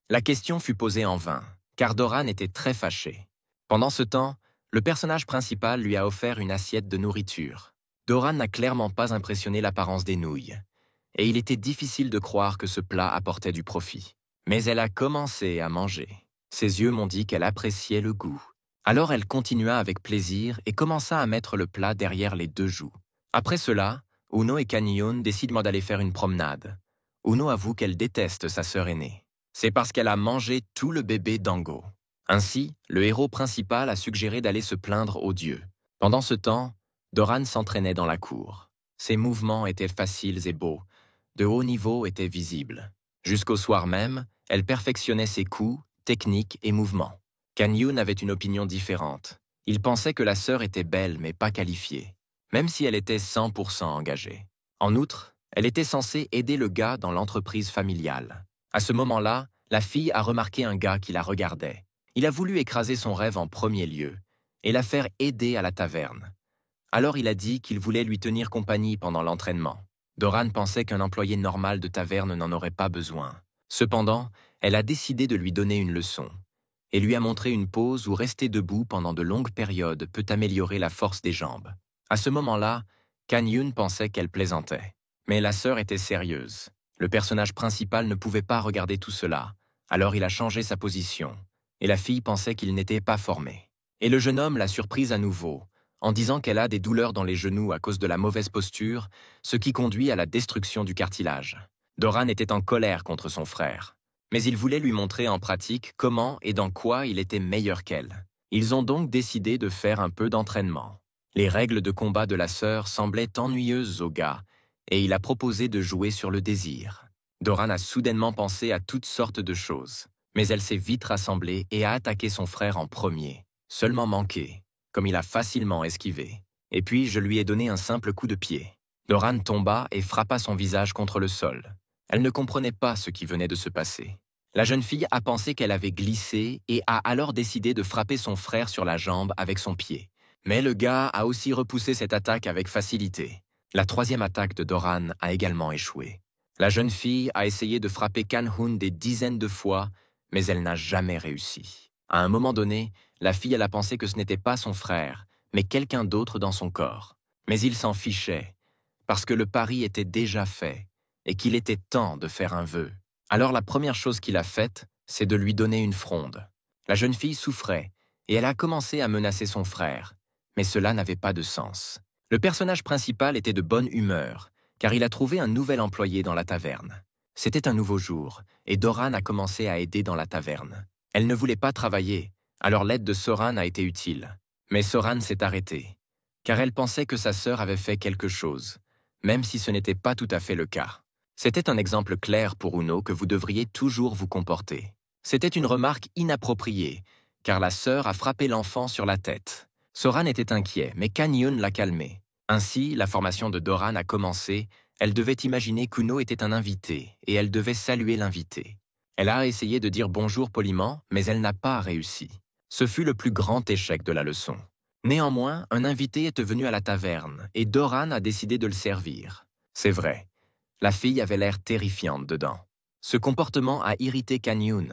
La question fut posée en vain, car Doran était très fâché. Pendant ce temps, le personnage principal lui a offert une assiette de nourriture. Doran n'a clairement pas impressionné l'apparence des nouilles, et il était difficile de croire que ce plat apportait du profit. Mais elle a commencé à manger. Ses yeux m'ont dit qu'elle appréciait le goût. Alors elle continua avec plaisir et commença à mettre le plat derrière les deux joues. Après cela, Uno et Kan-hyun décident d'aller faire une promenade. Uno avoue qu'elle déteste sa sœur aînée. C'est parce qu'elle a mangé tout le bébé d'Ango. Ainsi, le héros principal a suggéré d'aller se plaindre aux dieux. Pendant ce temps, Doran s'entraînait dans la cour. Ses mouvements étaient faciles et beaux. De haut niveau étaient visibles. Jusqu'au soir même, elle perfectionnait ses coups, techniques et mouvements. Kan-hyun avait une opinion différente. Il pensait que la sœur était belle mais pas qualifiée, même si elle était 100% engagée. En outre, Elle était censée aider le gars dans l'entreprise familiale. À ce moment-là, la fille a remarqué un gars qui la regardait. Il a voulu écraser son rêve en premier lieu et la faire aider à la taverne. Alors il a dit qu'il voulait lui tenir compagnie pendant l'entraînement. Doran pensait qu'un employé normal de taverne n'en aurait pas besoin. Cependant, elle a décidé de lui donner une leçon et lui a montré une pose où rester debout pendant de longues périodes peut améliorer la force des jambes. À ce moment-là, Kan-Yoon pensait qu'elle plaisantait. Mais la sœur était sérieuse. Le personnage principal ne pouvait pas regarder tout cela, alors il a changé sa position, et la fille pensait qu'il n'était pas formé. Et le jeune homme l'a surprise à nouveau, en disant qu'elle a des douleurs dans les genoux à cause de la mauvaise posture, ce qui conduit à la destruction du cartilage. Doran était en colère contre son frère, mais il voulait lui montrer en pratique comment et dans quoi il était meilleur qu'elle. Ils ont donc décidé de faire un peu d'entraînement. Les règles de combat de la sœur semblaient ennuyeuses au gars, et il a proposé de jouer sur le désir. Doran a soudainement pensé à toutes sortes de choses, mais elle s'est vite rassemblée et a attaqué son frère en premier, seulement manqué, comme il a facilement esquivé. Et puis je lui ai donné un simple coup de pied. Doran tomba et frappa son visage contre le sol. Elle ne comprenait pas ce qui venait de se passer. La jeune fille a pensé qu'elle avait glissé et a alors décidé de frapper son frère sur la jambe avec son pied. Mais le gars a aussi repoussé cette attaque avec facilité. La troisième attaque de Doran a également échoué. La jeune fille a essayé de frapper Kan-Hoon des dizaines de fois, mais elle n'a jamais réussi. À un moment donné, la fille a pensé que ce n'était pas son frère, mais quelqu'un d'autre dans son corps. Mais il s'en fichait, parce que le pari était déjà fait, et qu'il était temps de faire un vœu. Alors la première chose qu'il a faite, c'est de lui donner une fronde. La jeune fille souffrait, et elle a commencé à menacer son frère, mais cela n'avait pas de sens. Le personnage principal était de bonne humeur, car il a trouvé un nouvel employé dans la taverne. C'était un nouveau jour, et Doran a commencé à aider dans la taverne. Elle ne voulait pas travailler, alors l'aide de Soran a été utile. Mais Soran s'est arrêtée, car elle pensait que sa sœur avait fait quelque chose, même si ce n'était pas tout à fait le cas. C'était un exemple clair pour Uno que vous devriez toujours vous comporter. C'était une remarque inappropriée, car la sœur a frappé l'enfant sur la tête. Soran était inquiet, mais Kan-Yoon l'a calmé. Ainsi, la formation de Doran a commencé. Elle devait imaginer qu'Uno était un invité, et elle devait saluer l'invité. Elle a essayé de dire bonjour poliment, mais elle n'a pas réussi. Ce fut le plus grand échec de la leçon. Néanmoins, un invité est venu à la taverne, et Doran a décidé de le servir. C'est vrai, la fille avait l'air terrifiante dedans. Ce comportement a irrité Kan-Yoon,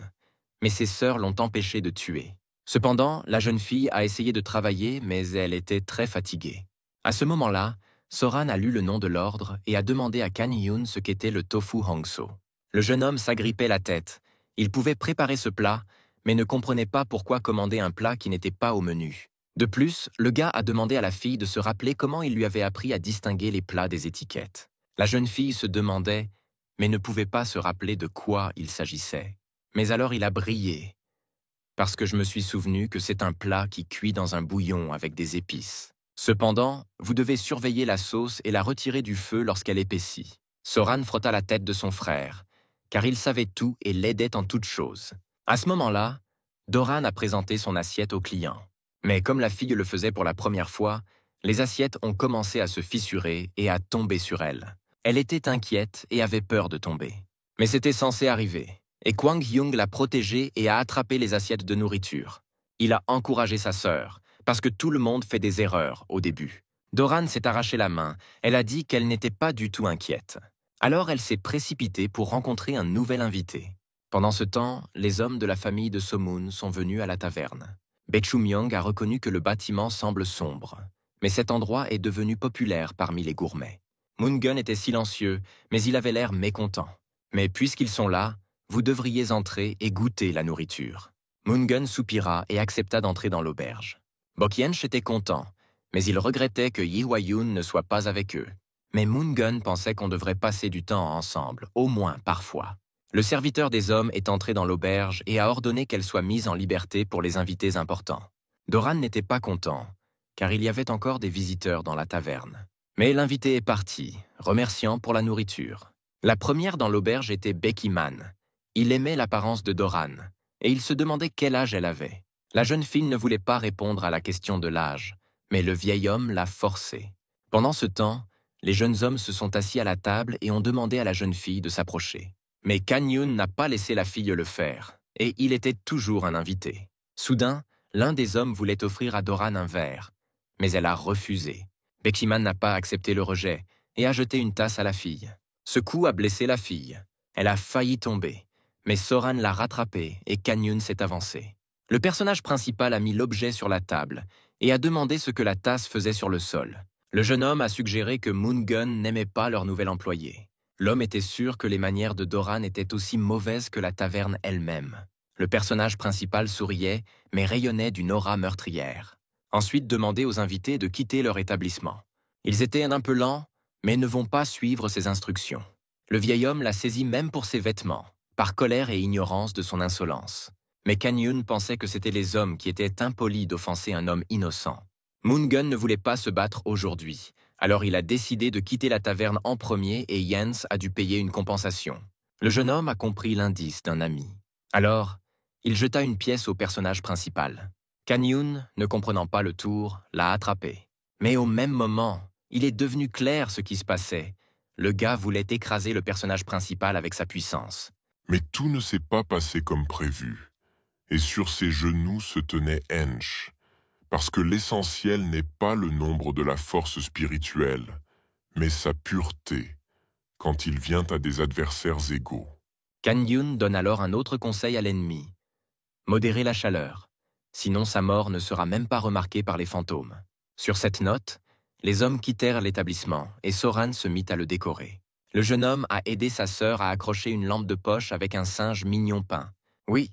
mais ses sœurs l'ont empêché de tuer. Cependant, la jeune fille a essayé de travailler, mais elle était très fatiguée. À ce moment-là, Soran a lu le nom de l'ordre et a demandé à Kan-Yoon ce qu'était le tofu hongso. Le jeune homme s'agrippait la tête. Il pouvait préparer ce plat, mais ne comprenait pas pourquoi commander un plat qui n'était pas au menu. De plus, le gars a demandé à la fille de se rappeler comment il lui avait appris à distinguer les plats des étiquettes. La jeune fille se demandait, mais ne pouvait pas se rappeler de quoi il s'agissait. Mais alors il a brillé, parce que je me suis souvenu que c'est un plat qui cuit dans un bouillon avec des épices. Cependant, vous devez surveiller la sauce et la retirer du feu lorsqu'elle épaissit. Soran frotta la tête de son frère, car il savait tout et l'aidait en toutes choses. À ce moment-là, Doran a présenté son assiette au client. Mais comme la fille le faisait pour la première fois, les assiettes ont commencé à se fissurer et à tomber sur elle. Elle était inquiète et avait peur de tomber. Mais c'était censé arriver. Et Kwang Hyung l'a protégée et a attrapé les assiettes de nourriture. Il a encouragé sa sœur, parce que tout le monde fait des erreurs au début. Doran s'est arraché la main. Elle a dit qu'elle n'était pas du tout inquiète. Alors elle s'est précipitée pour rencontrer un nouvel invité. Pendant ce temps, les hommes de la famille de Somun sont venus à la taverne. Bae-Chum-Young a reconnu que le bâtiment semble sombre, mais cet endroit est devenu populaire parmi les gourmets. Moon-gun était silencieux, mais il avait l'air mécontent. Mais puisqu'ils sont là, vous devriez entrer et goûter la nourriture. Moon-gun soupira et accepta d'entrer dans l'auberge. Bok-Yench était content, mais il regrettait que Yi-Hwa-Yoon ne soit pas avec eux. Mais Moon-gun pensait qu'on devrait passer du temps ensemble, au moins parfois. Le serviteur des hommes est entré dans l'auberge et a ordonné qu'elle soit mise en liberté pour les invités importants. Doran n'était pas content, car il y avait encore des visiteurs dans la taverne. Mais l'invité est parti, remerciant pour la nourriture. La première dans l'auberge était Becky Man. Il aimait l'apparence de Doran, et il se demandait quel âge elle avait. La jeune fille ne voulait pas répondre à la question de l'âge, mais le vieil homme l'a forcée. Pendant ce temps, Les jeunes hommes se sont assis à la table et ont demandé à la jeune fille de s'approcher. Mais Kan-Yoon n'a pas laissé la fille le faire, et il était toujours un invité. Soudain, l'un des hommes voulait offrir à Doran un verre, mais elle a refusé. Bekiman n'a pas accepté le rejet et a jeté une tasse à la fille. Ce coup a blessé la fille. Elle a failli tomber, mais Soran l'a rattrapée et Kan-Yoon s'est avancé. Le personnage principal a mis l'objet sur la table et a demandé ce que la tasse faisait sur le sol. Le jeune homme a suggéré que Moon-gun n'aimait pas leur nouvel employé. L'homme était sûr que les manières de Doran étaient aussi mauvaises que la taverne elle-même. Le personnage principal souriait, mais rayonnait d'une aura meurtrière. Ensuite demandait aux invités de quitter leur établissement. Ils étaient un peu lents, mais ne vont pas suivre ses instructions. Le vieil homme l'a saisi même pour ses vêtements, par colère et ignorance de son insolence. Mais Kan-Yoon pensait que c'étaient les hommes qui étaient impolis d'offenser un homme innocent. Moon-gun ne voulait pas se battre aujourd'hui, alors il a décidé de quitter la taverne en premier et Jens a dû payer une compensation. Le jeune homme a compris l'indice d'un ami. Alors, il jeta une pièce au personnage principal. Kan-Yoon, ne comprenant pas le tour, l'a attrapé. Mais au même moment, il est devenu clair ce qui se passait. Le gars voulait écraser le personnage principal avec sa puissance. Mais tout ne s'est pas passé comme prévu. Et sur ses genoux se tenait Hench, parce que l'essentiel n'est pas le nombre de la force spirituelle, mais sa pureté, quand il vient à des adversaires égaux. Kan-Yoon donne alors un autre conseil à l'ennemi. Modérer la chaleur, sinon sa mort ne sera même pas remarquée par les fantômes. Sur cette note, les hommes quittèrent l'établissement et Soran se mit à le décorer. Le jeune homme a aidé sa sœur à accrocher une lampe de poche avec un singe mignon peint. Oui,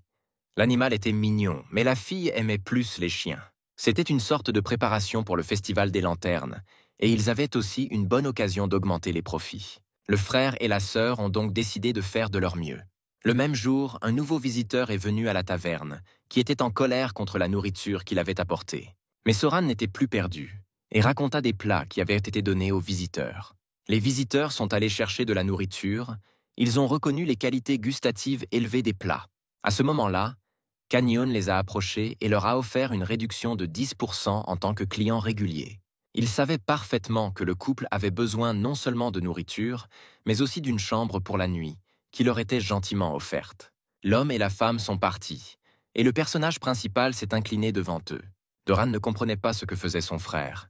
l'animal était mignon, mais la fille aimait plus les chiens. C'était une sorte de préparation pour le festival des lanternes, et ils avaient aussi une bonne occasion d'augmenter les profits. Le frère et la sœur ont donc décidé de faire de leur mieux. Le même jour, un nouveau visiteur est venu à la taverne, qui était en colère contre la nourriture qu'il avait apportée. Mais Soran n'était plus perdu, et raconta des plats qui avaient été donnés aux visiteurs. Les visiteurs sont allés chercher de la nourriture, ils ont reconnu les qualités gustatives élevées des plats. À ce moment-là, Kan-Yoon les a approchés et leur a offert une réduction de 10% en tant que clients réguliers. Ils savaient parfaitement que le couple avait besoin non seulement de nourriture, mais aussi d'une chambre pour la nuit, qui leur était gentiment offerte. L'homme et la femme sont partis, et le personnage principal s'est incliné devant eux. Doran ne comprenait pas ce que faisait son frère,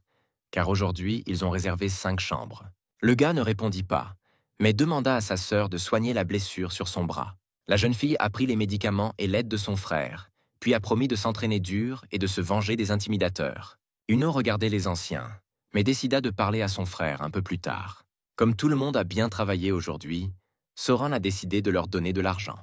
car aujourd'hui, ils ont réservé 5 chambres. Le gars ne répondit pas, mais demanda à sa sœur de soigner la blessure sur son bras. La jeune fille a pris les médicaments et l'aide de son frère, puis a promis de s'entraîner dur et de se venger des intimidateurs. Uno regardait les anciens, mais décida de parler à son frère un peu plus tard. Comme tout le monde a bien travaillé aujourd'hui, Soran a décidé de leur donner de l'argent.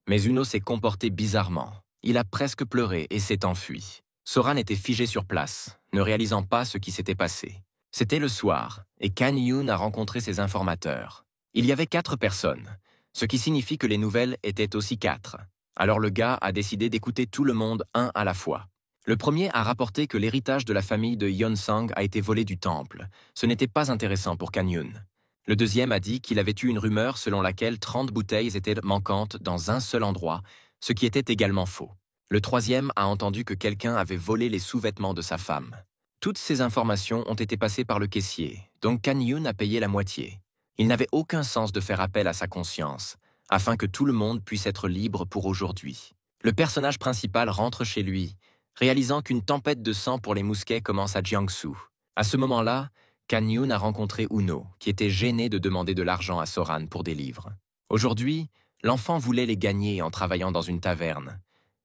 Mais Uno s'est comporté bizarrement. Il a presque pleuré et s'est enfui. Soran était figé sur place, ne réalisant pas ce qui s'était passé. C'était le soir, et Kan-Yoon a rencontré ses informateurs. Il y avait 4 personnes, ce qui signifie que les nouvelles étaient aussi 4. Alors le gars a décidé d'écouter tout le monde un à la fois. Le premier a rapporté que l'héritage de la famille de Yeonsang a été volé du temple. Ce n'était pas intéressant pour Kan-Yoon. Le deuxième a dit qu'il avait eu une rumeur selon laquelle 30 bouteilles étaient manquantes dans un seul endroit, ce qui était également faux. Le troisième a entendu que quelqu'un avait volé les sous-vêtements de sa femme. Toutes ces informations ont été passées par le caissier, donc Kan-Yoon a payé la moitié. Il n'avait aucun sens de faire appel à sa conscience, afin que tout le monde puisse être libre pour aujourd'hui. Le personnage principal rentre chez lui, réalisant qu'une tempête de sang pour les mousquets commence à Jiangsu. À ce moment-là, Kan-Yoon a rencontré Uno, qui était gêné de demander de l'argent à Soran pour des livres. Aujourd'hui, l'enfant voulait les gagner en travaillant dans une taverne.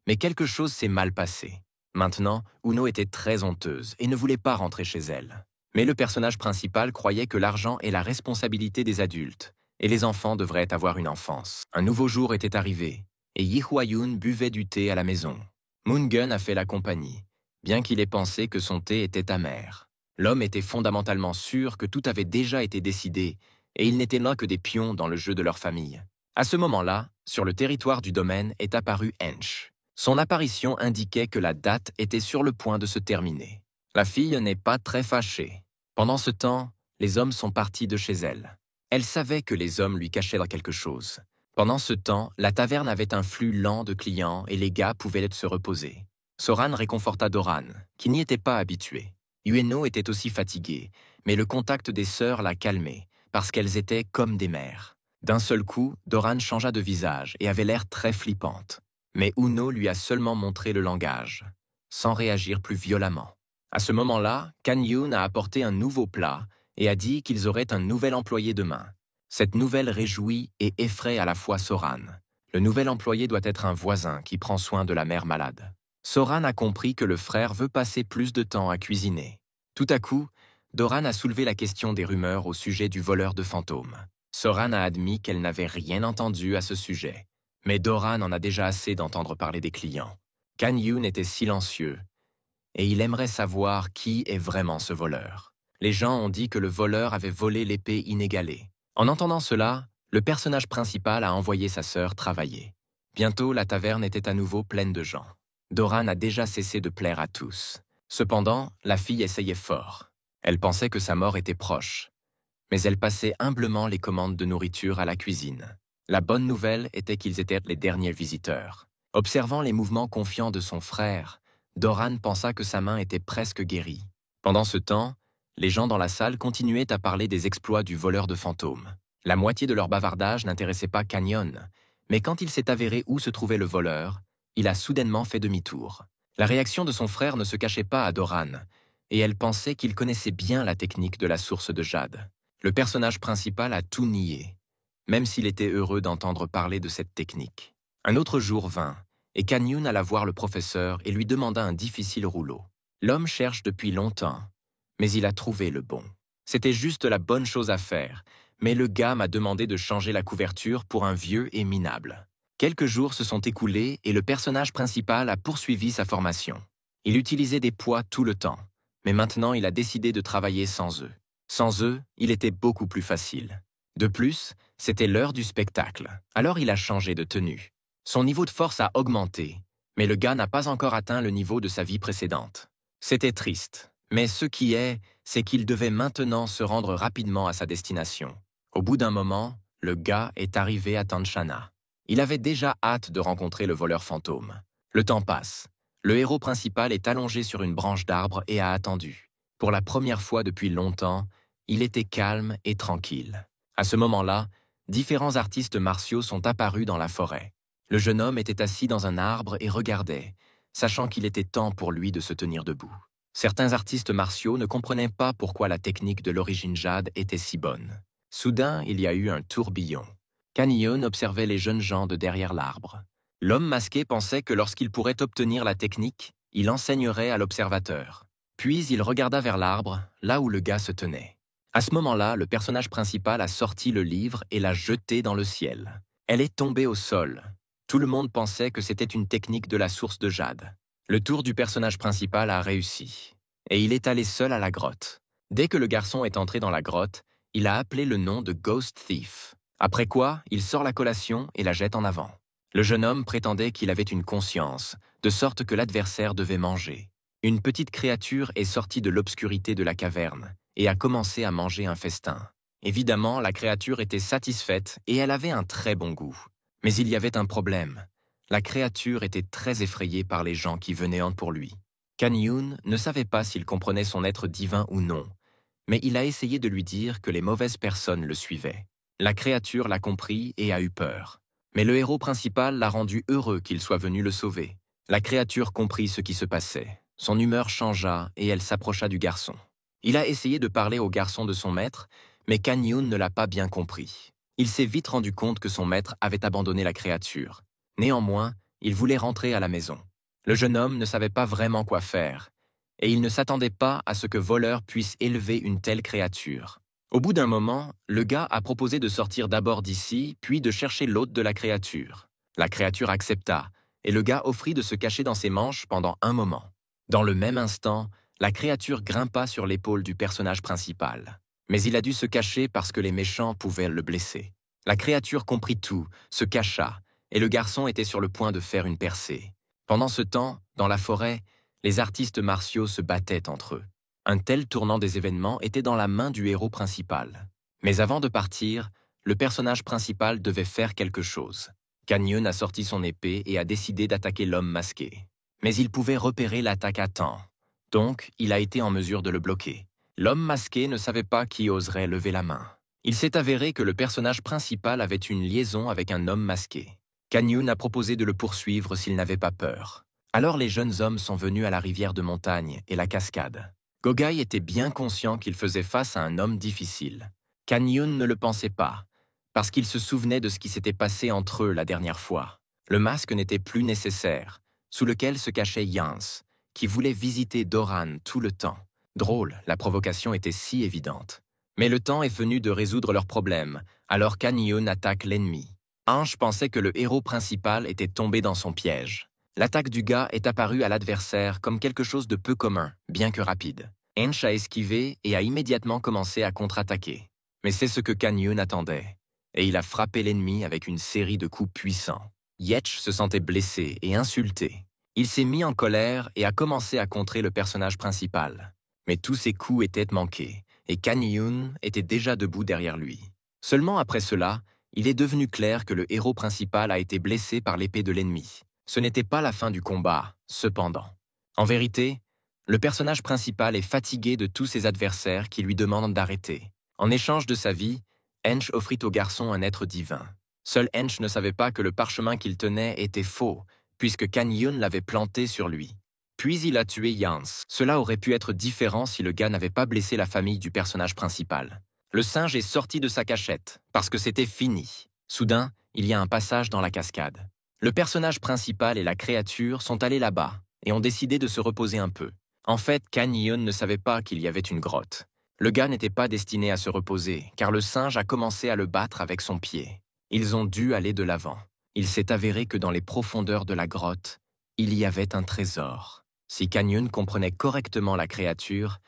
Mais quelque chose s'est mal passé. Maintenant, Uno était très honteuse et ne voulait pas rentrer chez elle. Mais le personnage principal croyait que l'argent est la responsabilité des adultes, et les enfants devraient avoir une enfance. Un nouveau jour était arrivé, et Yi Hwa-yoon buvait du thé à la maison. Moon-gun a fait la compagnie, bien qu'il ait pensé que son thé était amer. L'homme était fondamentalement sûr que tout avait déjà été décidé, et ils n'étaient là que des pions dans le jeu de leur famille. À ce moment-là, sur le territoire du domaine est apparu Hench. Son apparition indiquait que la date était sur le point de se terminer. La fille n'est pas très fâchée. Pendant ce temps, les hommes sont partis de chez elle. Elle savait que les hommes lui cachaient quelque chose. Pendant ce temps, la taverne avait un flux lent de clients et les gars pouvaient se reposer. Soran réconforta Doran, qui n'y était pas habitué. Ueno était aussi fatiguée, mais le contact des sœurs l'a calmée, parce qu'elles étaient comme des mères. D'un seul coup, Doran changea de visage et avait l'air très flippante. Mais Uno lui a seulement montré le langage, sans réagir plus violemment. À ce moment-là, Kan-Yoon a apporté un nouveau plat et a dit qu'ils auraient un nouvel employé demain. Cette nouvelle réjouit et effraie à la fois Soran. Le nouvel employé doit être un voisin qui prend soin de la mère malade. Soran a compris que le frère veut passer plus de temps à cuisiner. Tout à coup, Doran a soulevé la question des rumeurs au sujet du voleur de fantômes. Soran a admis qu'elle n'avait rien entendu à ce sujet. Mais Doran en a déjà assez d'entendre parler des clients. Kan-Yoon était silencieux, et il aimerait savoir qui est vraiment ce voleur. Les gens ont dit que le voleur avait volé l'épée inégalée. En entendant cela, le personnage principal a envoyé sa sœur travailler. Bientôt, la taverne était à nouveau pleine de gens. Doran a déjà cessé de plaire à tous. Cependant, la fille essayait fort. Elle pensait que sa mort était proche. Mais elle passait humblement les commandes de nourriture à la cuisine. La bonne nouvelle était qu'ils étaient les derniers visiteurs. Observant les mouvements confiants de son frère, Doran pensa que sa main était presque guérie. Pendant ce temps, les gens dans la salle continuaient à parler des exploits du voleur de fantômes. La moitié de leur bavardage n'intéressait pas Kan-Yoon, mais quand il s'est avéré où se trouvait le voleur, il a soudainement fait demi-tour. La réaction de son frère ne se cachait pas à Doran, et elle pensait qu'il connaissait bien la technique de la source de jade. Le personnage principal a tout nié, même s'il était heureux d'entendre parler de cette technique. Un autre jour vint, et Kan-Yoon alla voir le professeur et lui demanda un difficile rouleau. L'homme cherche depuis longtemps, mais il a trouvé le bon. C'était juste la bonne chose à faire, mais le gars m'a demandé de changer la couverture pour un vieux et minable. Quelques jours se sont écoulés et le personnage principal a poursuivi sa formation. Il utilisait des poids tout le temps, mais maintenant il a décidé de travailler sans eux. Sans eux, il était beaucoup plus facile. De plus, c'était l'heure du spectacle, alors il a changé de tenue. Son niveau de force a augmenté, mais le gars n'a pas encore atteint le niveau de sa vie précédente. C'était triste, mais ce qui est, c'est qu'il devait maintenant se rendre rapidement à sa destination. Au bout d'un moment, le gars est arrivé à Tanchana. Il avait déjà hâte de rencontrer le voleur fantôme. Le temps passe. Le héros principal est allongé sur une branche d'arbre et a attendu. Pour la première fois depuis longtemps, il était calme et tranquille. À ce moment-là, différents artistes martiaux sont apparus dans la forêt. Le jeune homme était assis dans un arbre et regardait, sachant qu'il était temps pour lui de se tenir debout. Certains artistes martiaux ne comprenaient pas pourquoi la technique de l'origine jade était si bonne. Soudain, il y a eu un tourbillon. Kan-Yoon observait les jeunes gens de derrière l'arbre. L'homme masqué pensait que lorsqu'il pourrait obtenir la technique, il enseignerait à l'observateur. Puis il regarda vers l'arbre, là où le gars se tenait. À ce moment-là, le personnage principal a sorti le livre et l'a jeté dans le ciel. Elle est tombée au sol. Tout le monde pensait que c'était une technique de la source de jade. Le tour du personnage principal a réussi, et il est allé seul à la grotte. Dès que le garçon est entré dans la grotte, il a appelé le nom de Ghost Thief. Après quoi, il sort la collation et la jette en avant. Le jeune homme prétendait qu'il avait une conscience, de sorte que l'adversaire devait manger. Une petite créature est sortie de l'obscurité de la caverne et a commencé à manger un festin. Évidemment, la créature était satisfaite et elle avait un très bon goût. Mais il y avait un problème. La créature était très effrayée par les gens qui venaient pour lui. Kan-Yoon ne savait pas s'il comprenait son être divin ou non, mais il a essayé de lui dire que les mauvaises personnes le suivaient. La créature l'a compris et a eu peur. Mais le héros principal l'a rendu heureux qu'il soit venu le sauver. La créature comprit ce qui se passait. Son humeur changea et elle s'approcha du garçon. Il a essayé de parler au garçon de son maître, mais Kan-Yoon ne l'a pas bien compris. Il s'est vite rendu compte que son maître avait abandonné la créature. Néanmoins, il voulait rentrer à la maison. Le jeune homme ne savait pas vraiment quoi faire, et il ne s'attendait pas à ce que voleur puisse élever une telle créature. Au bout d'un moment, le gars a proposé de sortir d'abord d'ici, puis de chercher l'hôte de la créature. La créature accepta, et le gars offrit de se cacher dans ses manches pendant un moment. Dans le même instant, la créature grimpa sur l'épaule du personnage principal. Mais il a dû se cacher parce que les méchants pouvaient le blesser. La créature comprit tout, se cacha, et le garçon était sur le point de faire une percée. Pendant ce temps, dans la forêt, les artistes martiaux se battaient entre eux. Un tel tournant des événements était dans la main du héros principal. Mais avant de partir, le personnage principal devait faire quelque chose. Kan-Yoon a sorti son épée et a décidé d'attaquer l'homme masqué. Mais il pouvait repérer l'attaque à temps. Donc, il a été en mesure de le bloquer. L'homme masqué ne savait pas qui oserait lever la main. Il s'est avéré que le personnage principal avait une liaison avec un homme masqué. Kanyun a proposé de le poursuivre s'il n'avait pas peur. Alors les jeunes hommes sont venus à la rivière de montagne et la cascade. Gogai était bien conscient qu'il faisait face à un homme difficile. Kanyun ne le pensait pas, parce qu'il se souvenait de ce qui s'était passé entre eux la dernière fois. Le masque n'était plus nécessaire, sous lequel se cachait Yance, qui voulait visiter Doran tout le temps. Drôle, la provocation était si évidente. Mais le temps est venu de résoudre leurs problèmes, alors Kanyun attaque l'ennemi. Ange pensait que le héros principal était tombé dans son piège. L'attaque du gars est apparue à l'adversaire comme quelque chose de peu commun, bien que rapide. Ange a esquivé et a immédiatement commencé à contre-attaquer. Mais c'est ce que Kanyun attendait, et il a frappé l'ennemi avec une série de coups puissants. Yetch se sentait blessé et insulté. Il s'est mis en colère et a commencé à contrer le personnage principal. Mais tous ses coups étaient manqués, et Kanyun était déjà debout derrière lui. Seulement après cela, il est devenu clair que le héros principal a été blessé par l'épée de l'ennemi. Ce n'était pas la fin du combat, cependant. En vérité, le personnage principal est fatigué de tous ses adversaires qui lui demandent d'arrêter. En échange de sa vie, Hench offrit au garçon un être divin. Seul Hench ne savait pas que le parchemin qu'il tenait était faux, puisque Kanyun l'avait planté sur lui. Puis il a tué Yance. Cela aurait pu être différent si le gars n'avait pas blessé la famille du personnage principal. Le singe est sorti de sa cachette, parce que c'était fini. Soudain, il y a un passage dans la cascade. Le personnage principal et la créature sont allés là-bas, et ont décidé de se reposer un peu. En fait, Kanyun ne savait pas qu'il y avait une grotte. Le gars n'était pas destiné à se reposer, car le singe a commencé à le battre avec son pied. Ils ont dû aller de l'avant. Il s'est avéré que dans les profondeurs de la grotte, il y avait un trésor. Si Kanyun comprenait correctement la créature,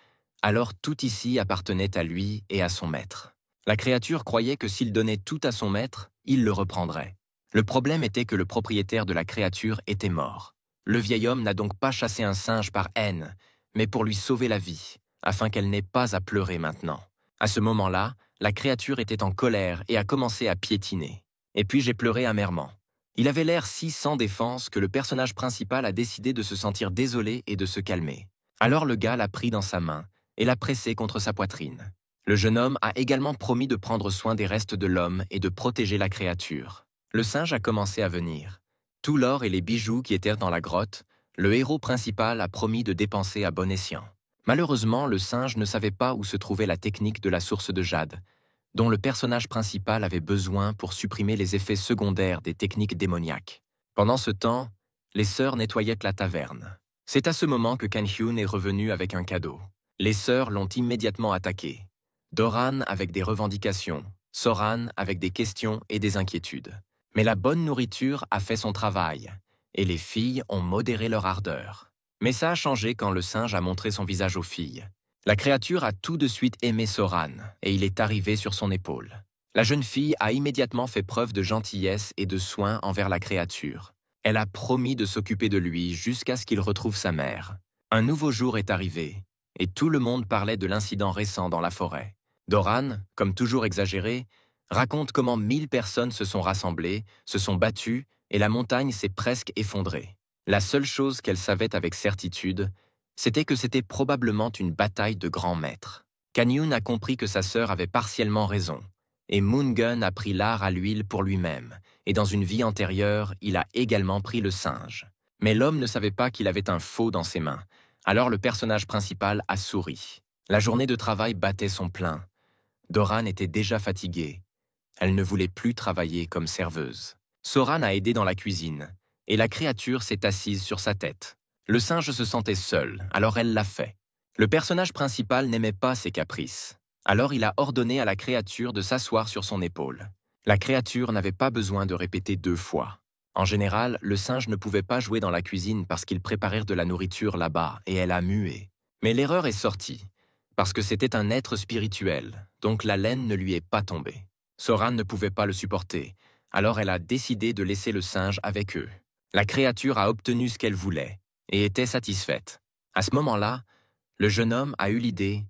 alors tout ici appartenait à lui et à son maître. La créature croyait que s'il donnait tout à son maître, il le reprendrait. Le problème était que le propriétaire de la créature était mort. Le vieil homme n'a donc pas chassé un singe par haine, mais pour lui sauver la vie, afin qu'elle n'ait pas à pleurer maintenant. À ce moment-là, la créature était en colère et a commencé à piétiner. Et puis j'ai pleuré amèrement. Il avait l'air si sans défense que le personnage principal a décidé de se sentir désolé et de se calmer. Alors le gars l'a pris dans sa main et l'a pressé contre sa poitrine. Le jeune homme a également promis de prendre soin des restes de l'homme et de protéger la créature. Le singe a commencé à venir. Tout l'or et les bijoux qui étaient dans la grotte, le héros principal a promis de dépenser à bon escient. Malheureusement, le singe ne savait pas où se trouvait la technique de la source de jade, dont le personnage principal avait besoin pour supprimer les effets secondaires des techniques démoniaques. Pendant ce temps, les sœurs nettoyaient la taverne. C'est à ce moment que Kanyun est revenu avec un cadeau. Les sœurs l'ont immédiatement attaqué. Doran avec des revendications, Soran avec des questions et des inquiétudes. Mais la bonne nourriture a fait son travail, et les filles ont modéré leur ardeur. Mais ça a changé quand le singe a montré son visage aux filles. La créature a tout de suite aimé Soran, et il est arrivé sur son épaule. La jeune fille a immédiatement fait preuve de gentillesse et de soin envers la créature. Elle a promis de s'occuper de lui jusqu'à ce qu'il retrouve sa mère. Un nouveau jour est arrivé, et tout le monde parlait de l'incident récent dans la forêt. Doran, comme toujours exagéré, raconte comment 1000 personnes se sont rassemblées, se sont battues, et la montagne s'est presque effondrée. La seule chose qu'elle savait avec certitude, c'était que c'était probablement une bataille de grands maîtres. Kanyun a compris que sa sœur avait partiellement raison, et Moongun a pris l'art à l'huile pour lui-même, et dans une vie antérieure, il a également pris le singe. Mais l'homme ne savait pas qu'il avait un faux dans ses mains, alors le personnage principal a souri. La journée de travail battait son plein. Doran était déjà fatiguée. Elle ne voulait plus travailler comme serveuse. Soran a aidé dans la cuisine, et la créature s'est assise sur sa tête. Le singe se sentait seul, alors elle l'a fait. Le personnage principal n'aimait pas ses caprices. Alors il a ordonné à la créature de s'asseoir sur son épaule. La créature n'avait pas besoin de répéter 2 fois. En général, le singe ne pouvait pas jouer dans la cuisine parce qu'ils préparèrent de la nourriture là-bas, et elle a mué. Mais l'erreur est sortie, parce que c'était un être spirituel, donc la laine ne lui est pas tombée. Soran ne pouvait pas le supporter, alors elle a décidé de laisser le singe avec eux. La créature a obtenu ce qu'elle voulait, et était satisfaite. À ce moment-là, le jeune homme a eu l'idée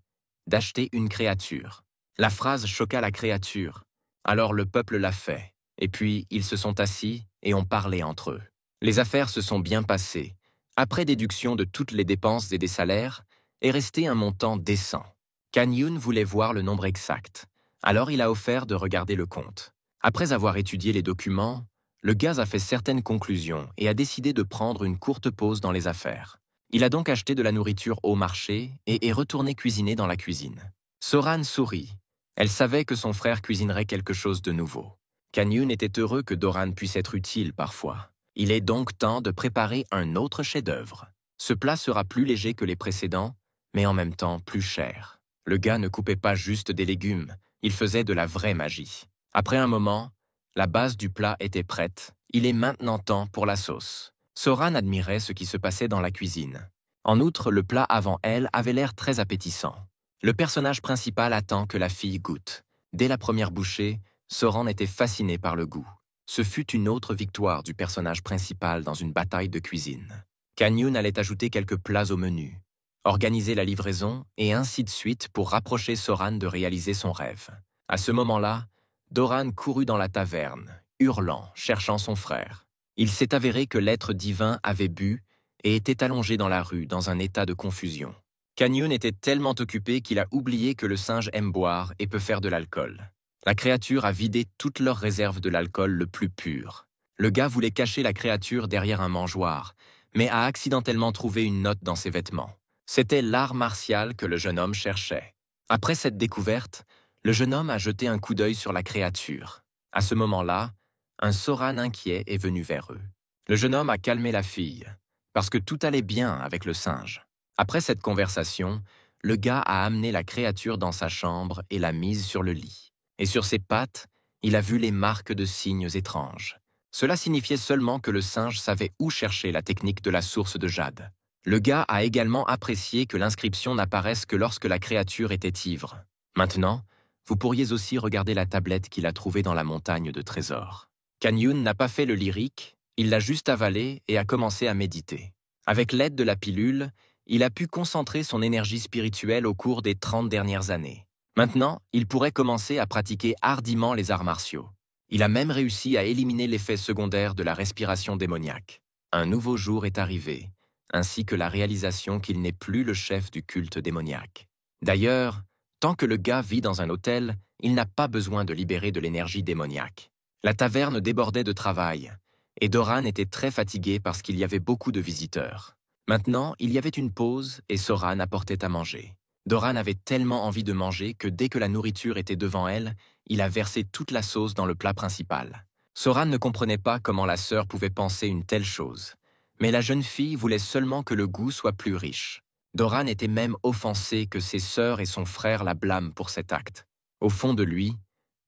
d'acheter une créature. La phrase choqua la créature, alors le peuple l'a fait, et puis ils se sont assis et ont parlé entre eux. Les affaires se sont bien passées. Après déduction de toutes les dépenses et des salaires, est resté un montant décent. Kan-Yoon voulait voir le nombre exact, alors il a offert de regarder le compte. Après avoir étudié les documents, le gaz a fait certaines conclusions et a décidé de prendre une courte pause dans les affaires. Il a donc acheté de la nourriture au marché et est retourné cuisiner dans la cuisine. Soran sourit. Elle savait que son frère cuisinerait quelque chose de nouveau. Kan-Yoon était heureux que Doran puisse être utile parfois. Il est donc temps de préparer un autre chef-d'œuvre. Ce plat sera plus léger que les précédents, mais en même temps plus cher. Le gars ne coupait pas juste des légumes, il faisait de la vraie magie. Après un moment, la base du plat était prête. Il est maintenant temps pour la sauce. Soran admirait ce qui se passait dans la cuisine. En outre, le plat avant elle avait l'air très appétissant. Le personnage principal attend que la fille goûte. Dès la première bouchée, Soran était fasciné par le goût. Ce fut une autre victoire du personnage principal dans une bataille de cuisine. Kan-Yoon allait ajouter quelques plats au menu, organiser la livraison et ainsi de suite pour rapprocher Soran de réaliser son rêve. À ce moment-là, Doran courut dans la taverne, hurlant, cherchant son frère. Il s'est avéré que l'être divin avait bu et était allongé dans la rue dans un état de confusion. Kan-Yoon était tellement occupé qu'il a oublié que le singe aime boire et peut faire de l'alcool. La créature a vidé toutes leurs réserves de l'alcool le plus pur. Le gars voulait cacher la créature derrière un mangeoire, mais a accidentellement trouvé une note dans ses vêtements. C'était l'art martial que le jeune homme cherchait. Après cette découverte, le jeune homme a jeté un coup d'œil sur la créature. À ce moment-là, un Soran inquiet est venu vers eux. Le jeune homme a calmé la fille, parce que tout allait bien avec le singe. Après cette conversation, le gars a amené la créature dans sa chambre et l'a mise sur le lit. Et sur ses pattes, il a vu les marques de signes étranges. Cela signifiait seulement que le singe savait où chercher la technique de la source de jade. Le gars a également apprécié que l'inscription n'apparaisse que lorsque la créature était ivre. Maintenant, vous pourriez aussi regarder la tablette qu'il a trouvée dans la montagne de trésors. Kan-Yoon n'a pas fait le lyrique, il l'a juste avalé et a commencé à méditer. Avec l'aide de la pilule, il a pu concentrer son énergie spirituelle au cours des 30 dernières années. Maintenant, il pourrait commencer à pratiquer hardiment les arts martiaux. Il a même réussi à éliminer l'effet secondaire de la respiration démoniaque. Un nouveau jour est arrivé, ainsi que la réalisation qu'il n'est plus le chef du culte démoniaque. D'ailleurs, tant que le gars vit dans un hôtel, il n'a pas besoin de libérer de l'énergie démoniaque. La taverne débordait de travail, et Doran était très fatigué parce qu'il y avait beaucoup de visiteurs. Maintenant, il y avait une pause et Soran apportait à manger. Doran avait tellement envie de manger que dès que la nourriture était devant elle, il a versé toute la sauce dans le plat principal. Soran ne comprenait pas comment la sœur pouvait penser une telle chose. Mais la jeune fille voulait seulement que le goût soit plus riche. Doran était même offensé que ses sœurs et son frère la blâment pour cet acte. Au fond de lui,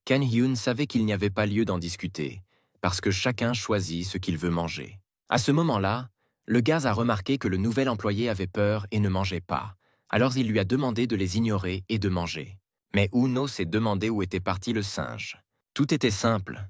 Kan-Yoon savait qu'il n'y avait pas lieu d'en discuter, parce que chacun choisit ce qu'il veut manger. À ce moment-là, le gars a remarqué que le nouvel employé avait peur et ne mangeait pas. Alors il lui a demandé de les ignorer et de manger. Mais Uno s'est demandé où était parti le singe. Tout était simple.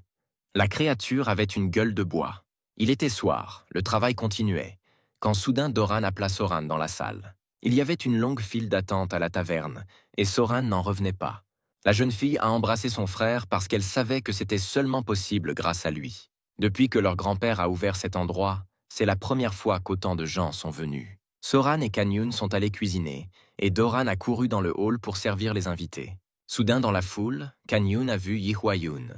La créature avait une gueule de bois. Il était soir, le travail continuait, quand soudain Doran appela Soran dans la salle. Il y avait une longue file d'attente à la taverne, et Soran n'en revenait pas. La jeune fille a embrassé son frère parce qu'elle savait que c'était seulement possible grâce à lui. Depuis que leur grand-père a ouvert cet endroit, c'est la première fois qu'autant de gens sont venus. Soran et Kan-Yoon sont allés cuisiner, et Doran a couru dans le hall pour servir les invités. Soudain dans la foule, Kan-Yoon a vu Yi Hwa-Yoon.